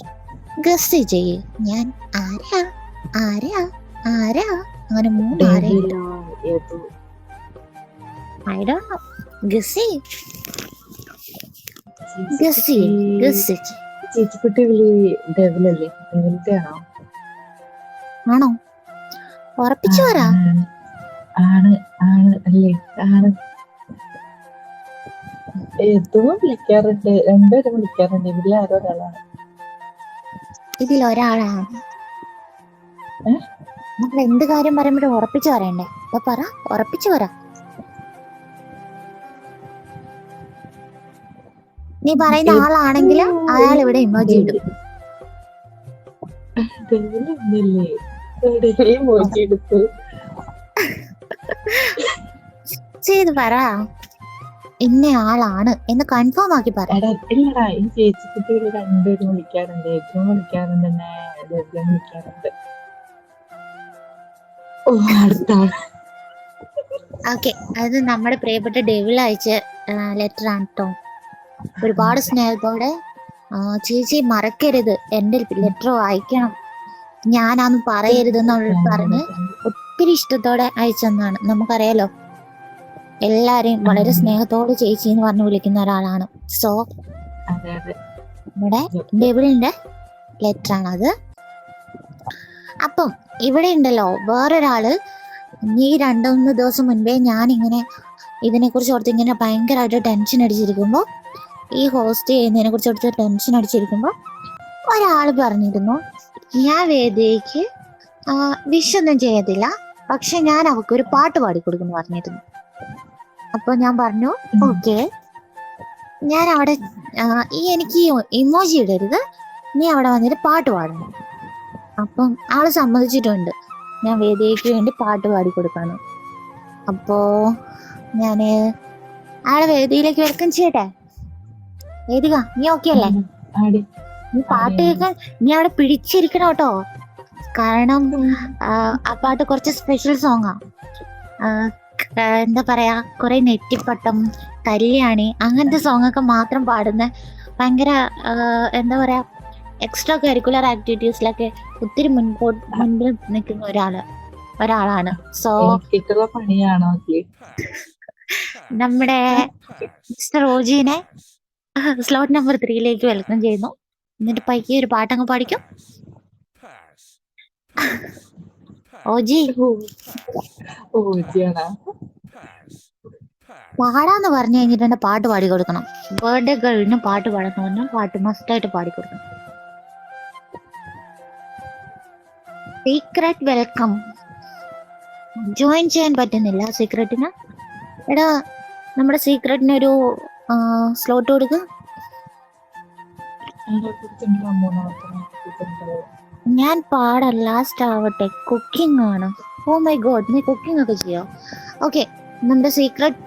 Speaker 2: Guess ചെയ്യ് ഞാൻ ആരാ ആരാ ആരാ? അങ്ങനെ 3 ആരയുണ്ട്. I don't know. ഗസ്
Speaker 5: ചേച്ചിക്കുട്ടി ഡെവിലല്ലേ? ഡെവിലത്തെ ആണോ?
Speaker 2: ആണോ? ഉറപ്പിച്ചു വരാ.
Speaker 5: ആണ് അല്ലേ? ആണ്. എപ്പോഴും വിളിക്കാറുണ്ട്, 2 പേരും വിളിക്കാറുണ്ട്. ഇതിൽ ആരോ ഒരാളാണ്.
Speaker 2: ഇതിലൊരാളാണ്. നമ്മൾ എന്ത് കാര്യം പറയുമ്പോഴും ഉറപ്പിച്ചു പറയണ്ടേ? അപ്പൊ പറ, ഉറപ്പിച്ചു പറ. നീ പറയുന്ന ആളാണെങ്കിൽ അയാൾ ഇവിടെ ഇമോജി ഇടും. ചെയ്ത് പറ, ഇന്ന ആളാണ് എന്ന് കൺഫേം ആക്കി പറ.
Speaker 5: ഇല്ലടാ, ഈ ചേച്ചിക്കുട്ടികൾ 2 പേരും വിളിക്കാറുണ്ട്. ഏറ്റവും വിളിക്കാറുണ്ട്, എന്നെ വിളിക്കാറുണ്ട്. ഓ, അടുത്ത
Speaker 2: ഓക്കെ. അത് നമ്മുടെ പ്രിയപ്പെട്ട ഡെവിൾ അയച്ച ലെറ്റർ ആണ് കേട്ടോ. ഒരുപാട് സ്നേഹത്തോടെ ചേച്ചി മറക്കരുത്, എൻ്റെ ലെറ്റർ വായിക്കണം, ഞാനാന്ന് പറയരുതെന്നുള്ള പറഞ്ഞ് ഒത്തിരി ഇഷ്ടത്തോടെ അയച്ചെന്നാണ്. നമുക്കറിയാലോ, എല്ലാരെയും വളരെ സ്നേഹത്തോടെ ചേച്ചി എന്ന് പറഞ്ഞ് വിളിക്കുന്ന ഒരാളാണ്. സോ നമ്മുടെ ഡെവിളിന്റെ ലെറ്റർ ആണത്. അപ്പം ഇവിടെ ഉണ്ടല്ലോ വേറൊരാള്. ഈ 2-3 ദിവസം മുൻപേ ഞാനിങ്ങനെ ഇതിനെക്കുറിച്ച് ഓർത്ത് ഇങ്ങനെ ഭയങ്കരമായിട്ട് ടെൻഷൻ അടിച്ചിരിക്കുമ്പോൾ, ഈ ഹോസ്റ്റ് ചെയ്യുന്നതിനെ കുറിച്ച് ഓർത്ത് ടെൻഷൻ അടിച്ചിരിക്കുമ്പോൾ ഒരാൾ പറഞ്ഞിരുന്നു, ഞാൻ വേദിക്ക് വിഷൊന്നും ചെയ്യത്തില്ല, പക്ഷെ ഞാൻ അവൾക്കൊരു പാട്ട് പാടിക്കൊടുക്കുന്നു പറഞ്ഞിരുന്നു. അപ്പൊ ഞാൻ പറഞ്ഞു ഓക്കെ, ഞാൻ അവിടെ എനിക്ക് ഇമോജി ഇടരുത്, നീ അവിടെ വന്നിട്ട് പാട്ട് പാടണം. അപ്പം ആള് സമ്മതിച്ചിട്ടുണ്ട്, ഞാൻ വേദിക്ക് വേണ്ടി പാട്ട് പാടിക്കൊടുക്കാണ്. അപ്പോ ഞാന് ആളെ വേദിയിലേക്ക് വെൽക്കം ചെയ്യട്ടെ. വേദിക, നീ ഓക്കെ അല്ലേ? നീ പാട്ട് കേൾക്കാൻ നീ അവിടെ പിടിച്ചിരിക്കണം കേട്ടോ, കാരണം ആ പാട്ട് കുറച്ച് സ്പെഷ്യൽ സോങ്ങാ. എന്താ പറയാ, കുറെ നെറ്റിപ്പട്ടം, കല്യാണി അങ്ങനത്തെ സോങ്ങൊക്കെ മാത്രം പാടുന്ന ഭയങ്കര എന്താ പറയാ എക്സ്ട്രാ കരിക്കുലർ ആക്ടിവിറ്റീസിലൊക്കെ ഒത്തിരി മുൻപിൽ നിൽക്കുന്ന ഒരാളാണ്. സോ
Speaker 5: പണിയാണോ
Speaker 2: നമ്മുടെ മിസ്റ്റർ റോജിനെ സ്ലോട്ട് നമ്പർ 3 വെൽക്കം ചെയ്യുന്നു. എന്നിട്ട് പൈക്കി ഒരു പാട്ടങ്ങ് പാടിക്കും. ഓജി പാടാന്ന് പറഞ്ഞു കഴിഞ്ഞിട്ട് പാട്ട് പാടി കൊടുക്കണം. ബർത്ത്ഡേ ഗേളിന് പാട്ട് പാടണമെന്ന് പാട്ട് മസ്റ്റായിട്ട് പാടിക്കൊടുക്കണം. Secret welcome. ജോയിൻ ചെയ്യാൻ പറ്റുന്നില്ല സീക്രട്ടിന്. എടാ നമ്മുടെ സീക്രട്ടിനൊരു സ്ലോട്ട് കൊടുക്കുക. ഞാൻ പാടാം, ലാസ്റ്റ് ആവട്ടെ. കുക്കിംഗ് ആണ്. ഓ മൈ ഗോഡ്, നീ കുക്കിംഗ് ഒക്കെ ചെയ്യോ? ഓക്കെ, നമ്മുടെ സീക്രട്ട്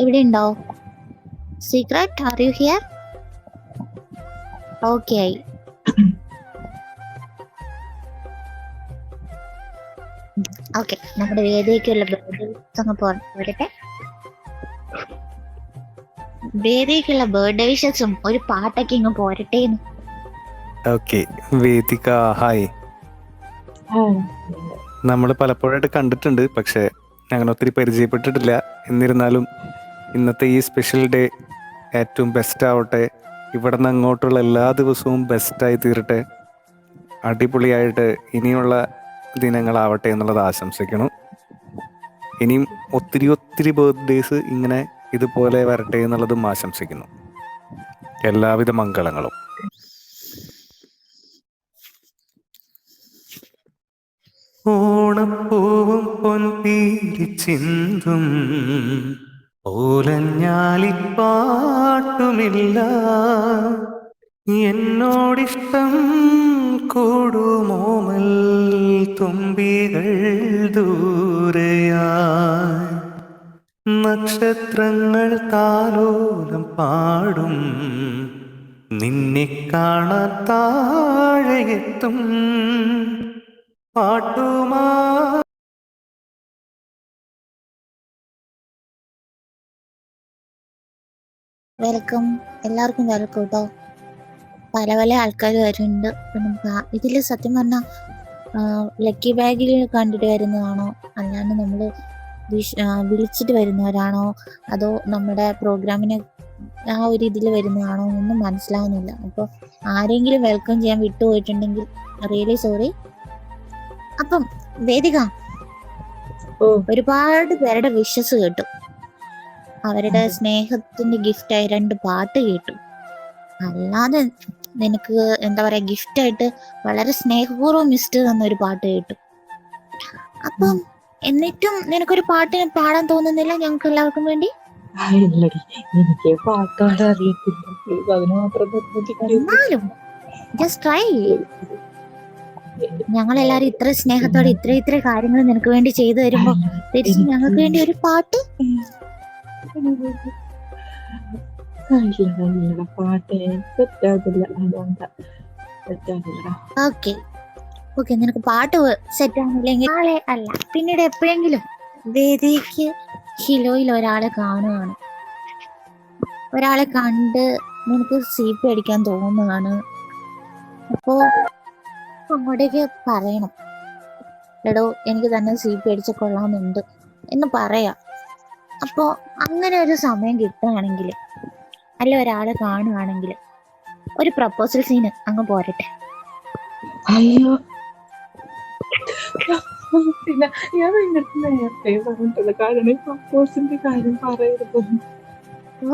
Speaker 2: ഇവിടെ ഉണ്ടാവോ? Secret, are you here? Okay ആയി. ഓക്കെ, നമ്മുടെ വേദിക്കുള്ള പോരട്ടെ. വേദിക്കുള്ള ബർത്ത്ഡേ വിഷസും ഒരു പാട്ടൊക്കെ ഇങ്ങ് പോരട്ടെ.
Speaker 13: ഓക്കെ, വേദിക ഹായ്. നമ്മൾ പലപ്പോഴായിട്ട് കണ്ടിട്ടുണ്ട്, പക്ഷെ അങ്ങനെ ഒത്തിരി പരിചയപ്പെട്ടിട്ടില്ല. എന്നിരുന്നാലും ഇന്നത്തെ ഈ സ്പെഷ്യൽ ഡേ ഏറ്റവും ബെസ്റ്റ് ആവട്ടെ. ഇവിടെ നിന്ന് അങ്ങോട്ടുള്ള എല്ലാ ദിവസവും ബെസ്റ്റായി തീരട്ടെ. അടിപൊളിയായിട്ട് ഇനിയുള്ള ദിനങ്ങളാവട്ടെ എന്നുള്ളത് ആശംസിക്കണം. ഇനിയും ഒത്തിരി ഒത്തിരി ബർത്ത്ഡേസ് ഇങ്ങനെ ഇതുപോലെ വരട്ടെ എന്നുള്ളതും ആശംസിക്കുന്നു. എല്ലാവിധ മംഗളങ്ങളും. ഓണപ്പൂവും പൊൻപീരിച്ചിന്തും ഓലഞ്ഞാലിപ്പാട്ടുമില്ല, എന്നോടിഷ്ടം കൂടുമോമൽ തുമ്പികൾ ദൂരെയായി, നക്ഷത്രങ്ങൾ താലോലം പാടും, നിന്നെ കാണാൻ താഴെയെത്തും പാട്ടുമാ.
Speaker 2: വെൽക്കം, എല്ലാവർക്കും വെൽക്കം കേട്ടോ. പല പല ആൾക്കാർ വരുന്നുണ്ട്. ഇതിൽ സത്യം പറഞ്ഞാൽ ലക്കി ബാഗിൽ കണ്ടിട്ട് വരുന്നതാണോ, അല്ലാണ്ട് നമ്മൾ വിളിച്ചിട്ട് വരുന്നവരാണോ, അതോ നമ്മുടെ പ്രോഗ്രാമിന് ആ ഒരു ഇതിൽ വരുന്നതാണോ ഒന്നും മനസ്സിലാവുന്നില്ല. അപ്പോൾ ആരെങ്കിലും വെൽക്കം ചെയ്യാൻ വിട്ടുപോയിട്ടുണ്ടെങ്കിൽ റിയലി സോറി. അപ്പം വേദിക, ഒരുപാട് പേരുടെ വിഷസ് കേട്ടു. അവരുടെ സ്നേഹത്തിന്റെ ഗിഫ്റ്റായി 2 പാട്ട് കേട്ടു. അല്ലാതെ നിനക്ക് എന്താ പറയാ, ഗിഫ്റ്റായിട്ട് വളരെ സ്നേഹപൂർവ്വം മിസ്റ്റ് തന്നൊരു പാട്ട് കേട്ടു. അപ്പം എന്നിട്ടും നിനക്കൊരു പാട്ട് പാടാൻ തോന്നുന്നില്ല ഞങ്ങൾക്ക് എല്ലാവർക്കും വേണ്ടി?
Speaker 5: എനിക്ക് പാട്ടാൻ അറിയത്തില്ല, അതിന് മാത്രം
Speaker 2: എന്നാലും ജസ്റ്റ് ട്രൈ. ഞങ്ങളെല്ലാരും ഇത്ര സ്നേഹത്തോടെ ഇത്ര കാര്യങ്ങൾ നിനക്ക് വേണ്ടി ചെയ്തു തരുമ്പോ തിരിച്ച് ഞങ്ങൾക്ക് വേണ്ടി ഒരു പാട്ട്.
Speaker 5: പാട്ട് സെറ്റാകില്ല, അതുകൊണ്ടാ സെറ്റാകില്ല.
Speaker 2: ഓക്കെ ഓക്കെ, നിനക്ക് പാട്ട് സെറ്റ് ആവുന്നില്ലെങ്കിൽ ആളെ അല്ല, പിന്നീട് എപ്പോഴെങ്കിലും വേദിക്ക് ഹിലോയിൽ ഒരാളെ കാണുകയാണ്, ഒരാളെ കണ്ട് നിനക്ക് സീപ്പ് അടിക്കാൻ തോന്നുകയാണ്. അപ്പോ അങ്ങോട്ടേക്ക് പറയണം, എടോ എനിക്ക് തന്നെ സീപ്പ് അടിച്ച് കൊള്ളാമെന്നുണ്ട് എന്ന് പറയാം. അപ്പോ അങ്ങനെ ഒരു സമയം കിട്ടുകയാണെങ്കിൽ, അല്ല ഒരാളെ കാണുകയാണെങ്കിൽ, ഒരു പ്രപ്പോസൽ സീന് അങ്ങ് പോരട്ടെ.
Speaker 5: അയ്യോ, പിന്നെ ഞാൻ നിങ്ങൾക്ക് നേരത്തെ പറഞ്ഞിട്ടുള്ള കാരണം ഈ പ്രപ്പോസിന്റെ കാര്യം പറയരുത്.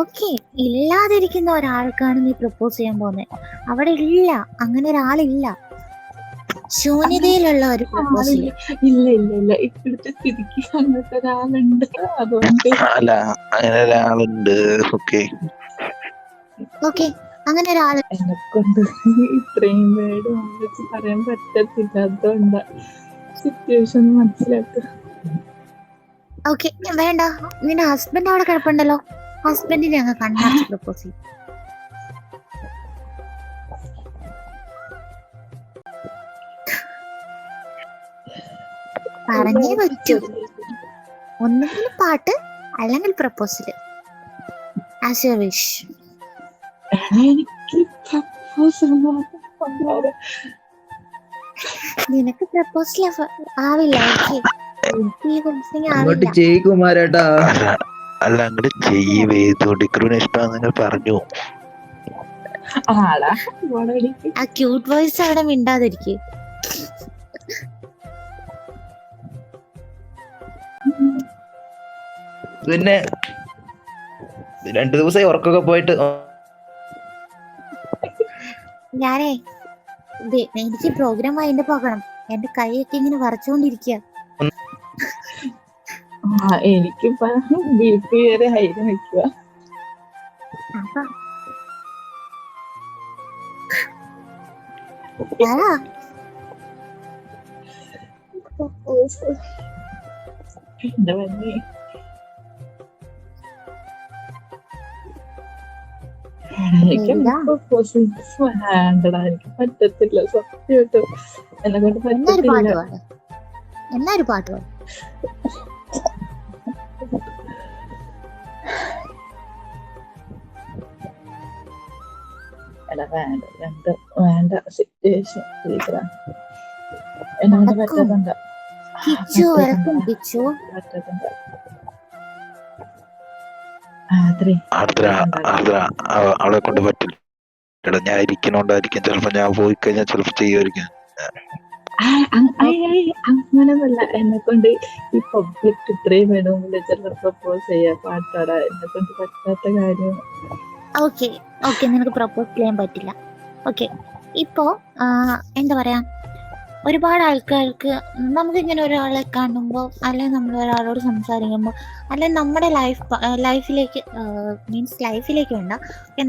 Speaker 2: ഓക്കെ, ഇല്ലാതിരിക്കുന്ന ഒരാൾക്കാണ് നീ പ്രപ്പോസ് ചെയ്യാൻ പോകുന്നത്. അവിടെ ഇല്ല, അങ്ങനെ ഒരാളില്ല. ശൂന്യതയിലുള്ള ഒരു പ്രപ്പോസൽ
Speaker 5: ഇല്ല ഇല്ല ഇല്ല, ഇപ്പോഴത്തെ സ്ഥിതിക്ക് അങ്ങനത്തെ ഒരാളുണ്ട്, അതുകൊണ്ട്
Speaker 11: അല്ല അങ്ങനെ ഒരാളുണ്ട്.
Speaker 2: ഓക്കെ, അങ്ങനെ ഒരാൾ
Speaker 5: എന്നെ കൊണ്ട് ഇത്രയും വേർഡ് വെച്ച് പറയാൻ പറ്റത്തില്ല, അതുകൊണ്ട് സിറ്റുവേഷൻ മനസ്സിലാക്കുക.
Speaker 2: ഓക്കെ, വേണ്ട, നിന്റെ ഹസ്ബൻഡ് അവിടെ കിടപ്പുണ്ടല്ലോ, ഹസ്ബൻഡിനെ അങ്ങ് കണ്ണാച്ച് പ്രപ്പോസ് ചെയ്യും. പറഞ്ഞേ പറ്റൂ, ഒന്നുകിൽ പാട്ട് അല്ലെങ്കിൽ പ്രപ്പോസല്, ആസ് യു വിഷ്.
Speaker 5: എനിക്ക് പ്രപ്പോസൽ
Speaker 2: നിനക്ക് പ്രപ്പോസൽ ആവില്ല.
Speaker 6: അങ്ങോട്ട് ചെയ്കുമാരേട്ടാ.
Speaker 11: അല്ല അങ്ങോട്ട് ചെയ്യേ, ഡിക്രൂന് ഇഷ്ടമാണെന്ന് പറഞ്ഞു.
Speaker 2: ആ ക്യൂട്ട് വോയിസ് അവിടെ മിണ്ടാതിരിക്കും.
Speaker 6: പിന്നെ 2 ദിവസമായി ഉറക്കൊക്കെ പോയിട്ട്
Speaker 2: ഞാനേ എനിക്ക് പ്രോഗ്രാം അതിന്റെ പോകണം. എന്റെ കൈയൊക്കെ ഇങ്ങനെ വരച്ചോണ്ടിരിക്കുക.
Speaker 5: എനിക്കിപ്പോ BP വരെ ഹൈന് നിൽക്കുക. എന്റെ വന്നി എനിക്ക് പ്രപ്പോസൽസ് വേണ്ടടാ, എനിക്ക് പറ്റത്തില്ല സത്യമായിട്ടും, എന്നെ കൊണ്ട് പറ്റത്തില്ല.
Speaker 2: എന്നൊരു പാട്ട് പാടും.
Speaker 5: എടാ വേണ്ട വേണ്ട സിറ്റുവേഷൻ എന്നെ കൊണ്ട് പറ്റത്തുണ്ട്. പറ്റത്തുണ്ട്
Speaker 11: അവളെ കൊണ്ട് പറ്റില്ല. ഞാൻ ഇരിക്കണോണ്ടായിരിക്കും, ചിലപ്പോ ഞാൻ പോയി കഴിഞ്ഞാൽ ചിലപ്പോ ചെയ്യുമായിരിക്കും.
Speaker 5: അങ്ങനൊന്നുമല്ല, എന്നെ കൊണ്ട് ഈ പബ്ലിക് ഇത്രയും വേണമെങ്കിൽ ചിലർ പ്രപ്പോസ് ചെയ്യാൻ പാട്ടാടാ, എന്നെ കൊണ്ട് പറ്റാത്ത കാര്യം.
Speaker 2: ഓക്കെ ഓക്കെ, നിനക്ക് പ്രപ്പോസ് ചെയ്യാൻ പറ്റില്ല. ഓക്കെ, ഇപ്പോ എന്താ പറയാ, ഒരുപാട് ആൾക്കാർക്ക് നമുക്കിങ്ങനെ ഒരാളെ കാണുമ്പോൾ, അല്ലെങ്കിൽ നമ്മൾ ഒരാളോട് സംസാരിക്കുമ്പോൾ, അല്ലെങ്കിൽ നമ്മുടെ ലൈഫിലേക്ക് മീൻസ് ലൈഫിലേക്ക് വേണ്ട,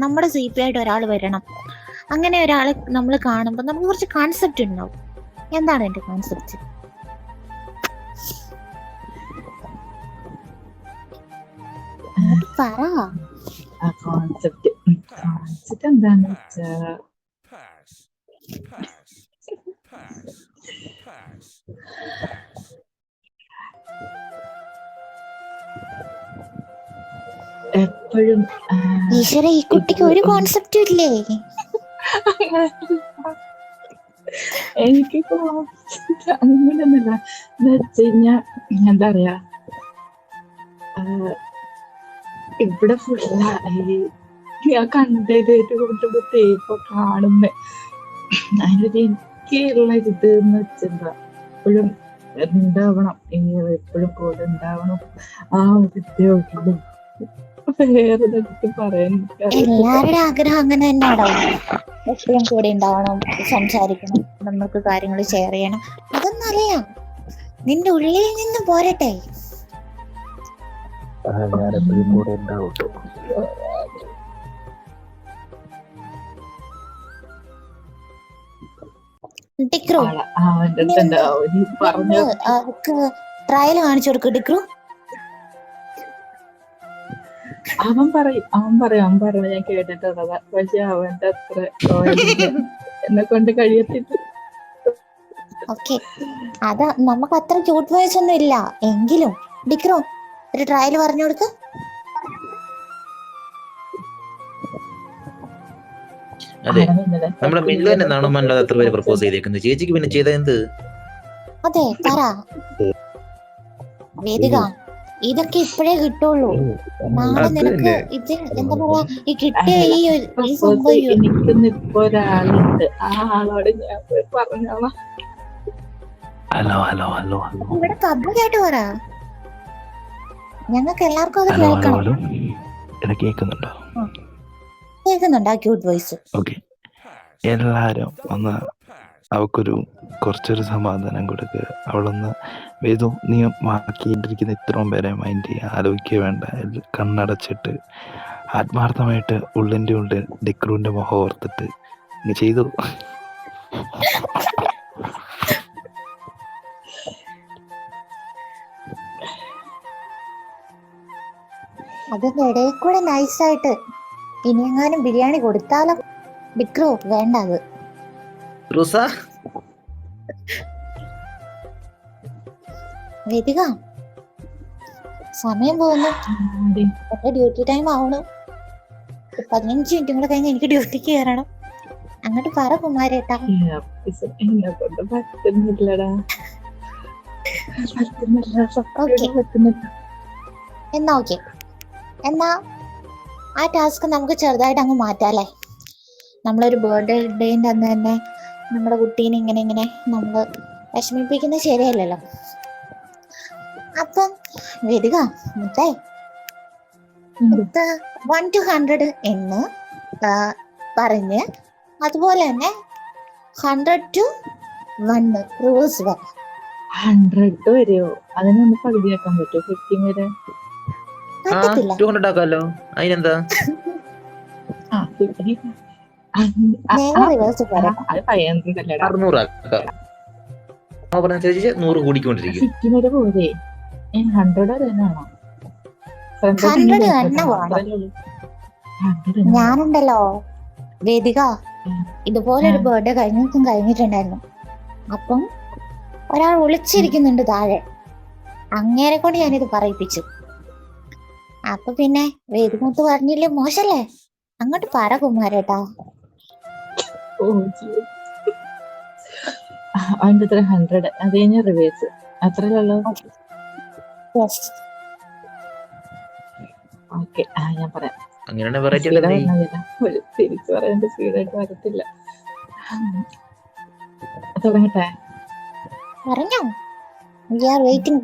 Speaker 2: നമ്മുടെ CP ആയിട്ട് ഒരാൾ വരണം. അങ്ങനെ ഒരാളെ നമ്മൾ കാണുമ്പോൾ നമുക്ക് കുറച്ച് കോൺസെപ്റ്റ് ഉണ്ടാവും. എന്താണ് എൻ്റെ കോൺസെപ്റ്റ്? പറ.
Speaker 5: കോൺസെപ്റ്റ് എന്താന്ന് വെച്ചാ, എപ്പോഴും
Speaker 2: ഈശ്വര, ഈ കുട്ടിക്ക് ഒരു കോൺസെപ്റ്റും ഇല്ലേ?
Speaker 5: എനിക്ക് അങ്ങനെയൊന്നുമില്ല. എന്ന് വെച്ച് കഴിഞ്ഞാ എന്താ പറയാ, ഇവിടെ ഫുള്ള ഞാൻ കണ്ടതിലേക്ക് കൊണ്ടുള്ള തേപ്പ് കാണുമ്പോ അതിലൊരു എനിക്കുള്ള ഇത് എന്ന് വെച്ചെന്താ, എപ്പോഴും ഉണ്ടാവണം, എപ്പോഴും കൂടെ ഉണ്ടാവണം. ആ ഒരു ഉള്ളൂ, വേറെ എനിക്ക് പറയാൻ.
Speaker 2: എല്ലാവരുടെ ആഗ്രഹം അങ്ങനെ തന്നെയാണോ? എപ്പോഴും കൂടെ ഉണ്ടാവണം, സംസാരിക്കണം, നമുക്ക് കാര്യങ്ങൾ ഷെയർ ചെയ്യണം. അതൊന്നല്ല, നിന്റെ ഉള്ളിൽ നിന്ന് പോരട്ടെ.
Speaker 4: ഞാനെപ്പോഴും കൂടെ ഉണ്ടാവും.
Speaker 2: ഡിക്രു, അവർക്ക് ട്രയൽ കാണിച്ചു കൊടുക്കും. ഡിക്രു
Speaker 5: അവൻ പറയും ഞാൻ കേട്ടിട്ടുള്ളതാ, പക്ഷെ അവന്റെ അത്ര എന്നെ കൊണ്ട് കഴിയത്തില്ല.
Speaker 2: ഓക്കെ, അതാ നമുക്ക് അത്ര ക്യൂട്ട് വോയിസ് ഒന്നും ഇല്ല എങ്കിലും. ഡിക്രു, ഒരു ട്രയൽ പറഞ്ഞു കൊടുക്ക.
Speaker 6: അതെ, നമ്മളെ മില്ലു തന്നെ നാണമല്ലാതെ എത്ര പേര് പ്രപ്പോസ് ചെയ്തേക്കുന്നത്. ചേച്ചിക്ക് പിന്നെ ചെയ്ത എന്ത്?
Speaker 2: അതെ, പറ വേദിക. ഇതൊക്കെ ഇപ്പോഴേ കിട്ടുള്ളൂ. നാളെ നിനക്ക് ഇത് എന്താ പറയാ, ഈ കിട്ടിയ ഈ സംഭവം.
Speaker 5: എനിക്കൊന്ന് ഇപ്പൊ ഒരാളുണ്ട്, ആ ആളോട് ഞാൻ പറഞ്ഞോളാം.
Speaker 4: ഹലോ ഹലോ ഹലോ
Speaker 2: ഇവിടെ പബ്ലിക് ആയിട്ട് പറ, ഞങ്ങൾക്ക് എല്ലാവർക്കും അത്
Speaker 4: ഹലോ ഹലോ
Speaker 2: കേൾക്കണം.
Speaker 4: ഹലോ, കേൾക്കുന്നുണ്ടോ?
Speaker 2: കേൾക്കുന്നുണ്ട് ആ ക്യൂട്ട് വോയിസ്.
Speaker 4: ഓക്കെ, എല്ലാരും ഒന്ന് അവക്കൊരു കുറച്ചൊരു സമാധാനം കൊടുക്കുക. അവളൊന്ന് വേദു, നീ ബാക്കിയിരിക്കുന്ന ഇത്രയും പേരെ മൈൻഡ് ചെയ്യുക, ആലോചിക്കുക വേണ്ട. കണ്ണടച്ചിട്ട് ആത്മാർത്ഥമായിട്ട് ഉള്ളിൻ്റെ ഉള്ളിൽ ഡിക്രുവിൻ്റെ മുഖം ഓർത്തിട്ട് നീ ചെയ്തു.
Speaker 2: അതിന്റെ ഇടയിൽ കൂടെ നൈസായിട്ട് ഇനിയെങ്ങാനും ബിരിയാണി കൊടുത്താലോ? ഡിക്രു വേണ്ട. അത് വേദിക, സമയം പോകുന്നു, എന്റെ ഡ്യൂട്ടി ടൈം ആവണു. 15 മിനിറ്റും കൂടെ കഴിഞ്ഞ് എനിക്ക് ഡ്യൂട്ടിക്ക് കയറണം. അങ്ങോട്ട് പറ കുമാരേട്ടാ.
Speaker 5: എന്നെ കൊണ്ട് പറ്റുന്നില്ലടാ,
Speaker 2: എന്നാ ഓക്കെ, എന്നാ ആ ടാസ്ക് നമുക്ക് ചെറുതായിട്ട് അങ്ങ് മാറ്റാല്ലേ. നമ്മളൊരു ബർത്ത്ഡേന്റെ അന്ന് തന്നെ നമ്മുടെ കുട്ടീനെ ഇങ്ങനെ നമ്മൾ വിഷമിപ്പിക്കുന്നത് ശരിയല്ലല്ലോ. അപ്പം വേദിക മുത്തേ, 1 to 100 എന്ന് പറഞ്ഞ്, അതുപോലെ തന്നെ 100 to 1 റിവേഴ്സ്
Speaker 5: 100 വരുമോ? അതിനൊന്ന് പകുതിയാക്കാൻ പറ്റുമോ? 15 വരെ?
Speaker 6: ആ 200 ആക്കാമല്ലോ, അതിനെന്താ?
Speaker 5: ആ 50. അത് 500 അല്ലടാ.
Speaker 6: 600 ആക്കാം. പറഞ്ഞനുസരിച്ച് 100 കൂടിക്കൊണ്ടിരിക്കും.
Speaker 5: 50 വരെ പോരെ? 100 വരെ തന്നെയാണോ?
Speaker 2: 100 തന്നെ വേണം. ഞാനുണ്ടല്ലോ വേദിക, ഇതുപോലെ ഒരു ബർത്ത്ഡേ കഴിഞ്ഞിട്ടുണ്ടായിരുന്നു. അപ്പം ഒരാൾ വിളിച്ചിരിക്കുന്നുണ്ട് താഴെ, അങ്ങേരെ കൊണ്ട് ഞാനിത് പറയിപ്പിച്ചു. അപ്പൊ പിന്നെ വേദികത്ത് പറഞ്ഞില്ലേ, മോശല്ലേ? അങ്ങോട്ട് പറ കുമാരേട്ടാ.
Speaker 5: അതിന്റെ അത്ര 100, അത് കഴിഞ്ഞ റിവേഴ്സ്, അത്രയല്ലോ. ഓക്കെ, ഞാൻ പറയാം.
Speaker 6: അങ്ങനെയാണ് വെറൈറ്റി
Speaker 5: തിരിച്ചു പറയാൻ സ്പീഡായിട്ട് വരത്തില്ല. തുടങ്ങട്ടെ?
Speaker 2: പറഞ്ഞോ. We are waiting.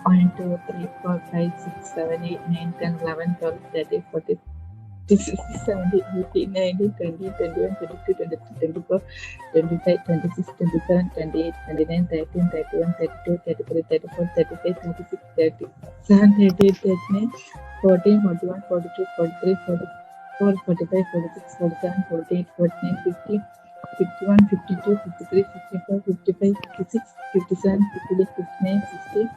Speaker 5: 1 2 3 4 5 6 7 8 9 10 11 12 13 14 16 17 18 19 20 21 22 23 24 25 26 27 28 29 30 31 32 33 34 35 36 37 38 39 40 41 42 43 44 45 46 47 48 49 50 51 52 53 54 55 56 57 58 59 60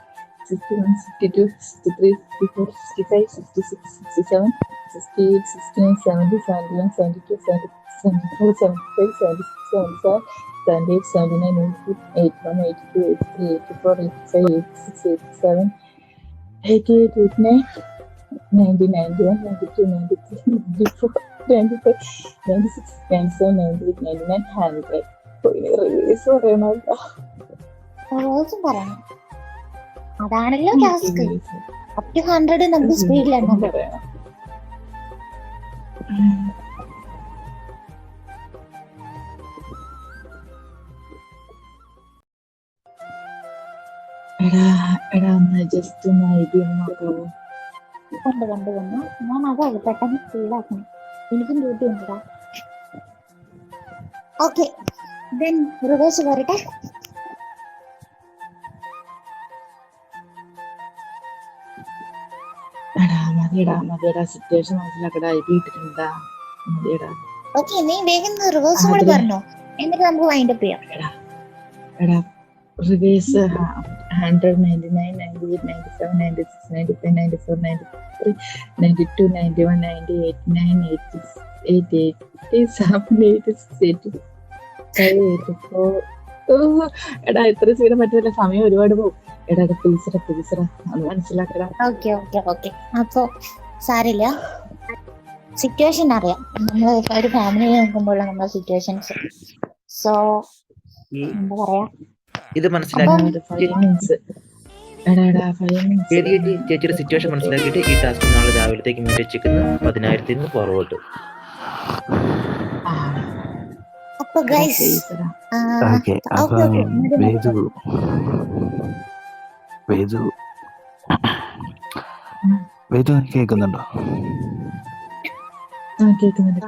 Speaker 5: 61 62 63 64 65 66 67 68 69 70 71 72 74 75 76 77 78 79 80 81 82 83 84 85 86 87 88 89 90 91 92 93 94 95 96 97 98 99 100. റിലീസ് പറയണല്ലോ,
Speaker 2: പറയണം. അതാണല്ലോ ടാസ്ക്. അപ് ടു 100 നമുക്ക് സ്പീഡിലാണ്
Speaker 5: പറയണം. എടാ ഒന്ന് ജസ്റ്റ് ഒന്ന് ഐഡിയ നോക്കാവോ?
Speaker 2: കൊണ്ട് ഞാൻ അതാണ് പെട്ടെന്ന് സ്പീഡാക്കണം. എനിക്കും ഡ്യൂട്ടി ഉണ്ടോ? ഓക്കെ, ദെൻ റിവേഴ്സ് വരട്ടെ.
Speaker 5: മതിയടാ സിറ്റുവേഷൻ മനസ്സിലാക്കടാ. ഐഡിയ ഇട്ടിട്ടുണ്ടാ? മതിയടാ.
Speaker 2: ഓക്കെ, നീ വേഗം റിവേഴ്സ് കൂടി പറഞ്ഞോ, എന്നിട്ട് നമുക്ക് വൈൻഡ് അപ്പ് ചെയ്യാം.
Speaker 5: എടാ റിവേഴ്സ് 100 99 98 97 96 95 94 93 92 91 98 9 86 87 86 84. എടാ ഇത്ര സ്പീഡ് പറ്റില്ല, സമയം ഒരുപാട് പോകും. എടാ പ്ലീസറ അത് മനസ്സിലാക്കടാ.
Speaker 2: ഓക്കെ ഓക്കെ ഓക്കെ, അപ്പൊ സാരില്ല, സിറ്റുവേഷൻ അറിയാം. നമ്മൾ ഒരു ഫാമിലിയിൽ നിൽക്കുമ്പോൾ നമ്മളെ സിറ്റുവേഷൻസ്. സോ എന്താ പറയാ,
Speaker 6: ഇത് മനസ്സിലാക്കി ചേച്ചിയുടെ സിറ്റുവേഷൻ മനസ്സിലാക്കിയിട്ട് ഈ ടാസ്ക് നാളെ രാവിലത്തേക്ക് മുന്നേ വെച്ചിരിക്കുന്ന 10,000 ഫോർവേഡ്.
Speaker 2: അപ്പൊ ഗൈസ്
Speaker 4: വേദു കേൾക്കുന്നുണ്ടോ?
Speaker 5: കേൾക്കുന്നുണ്ട്.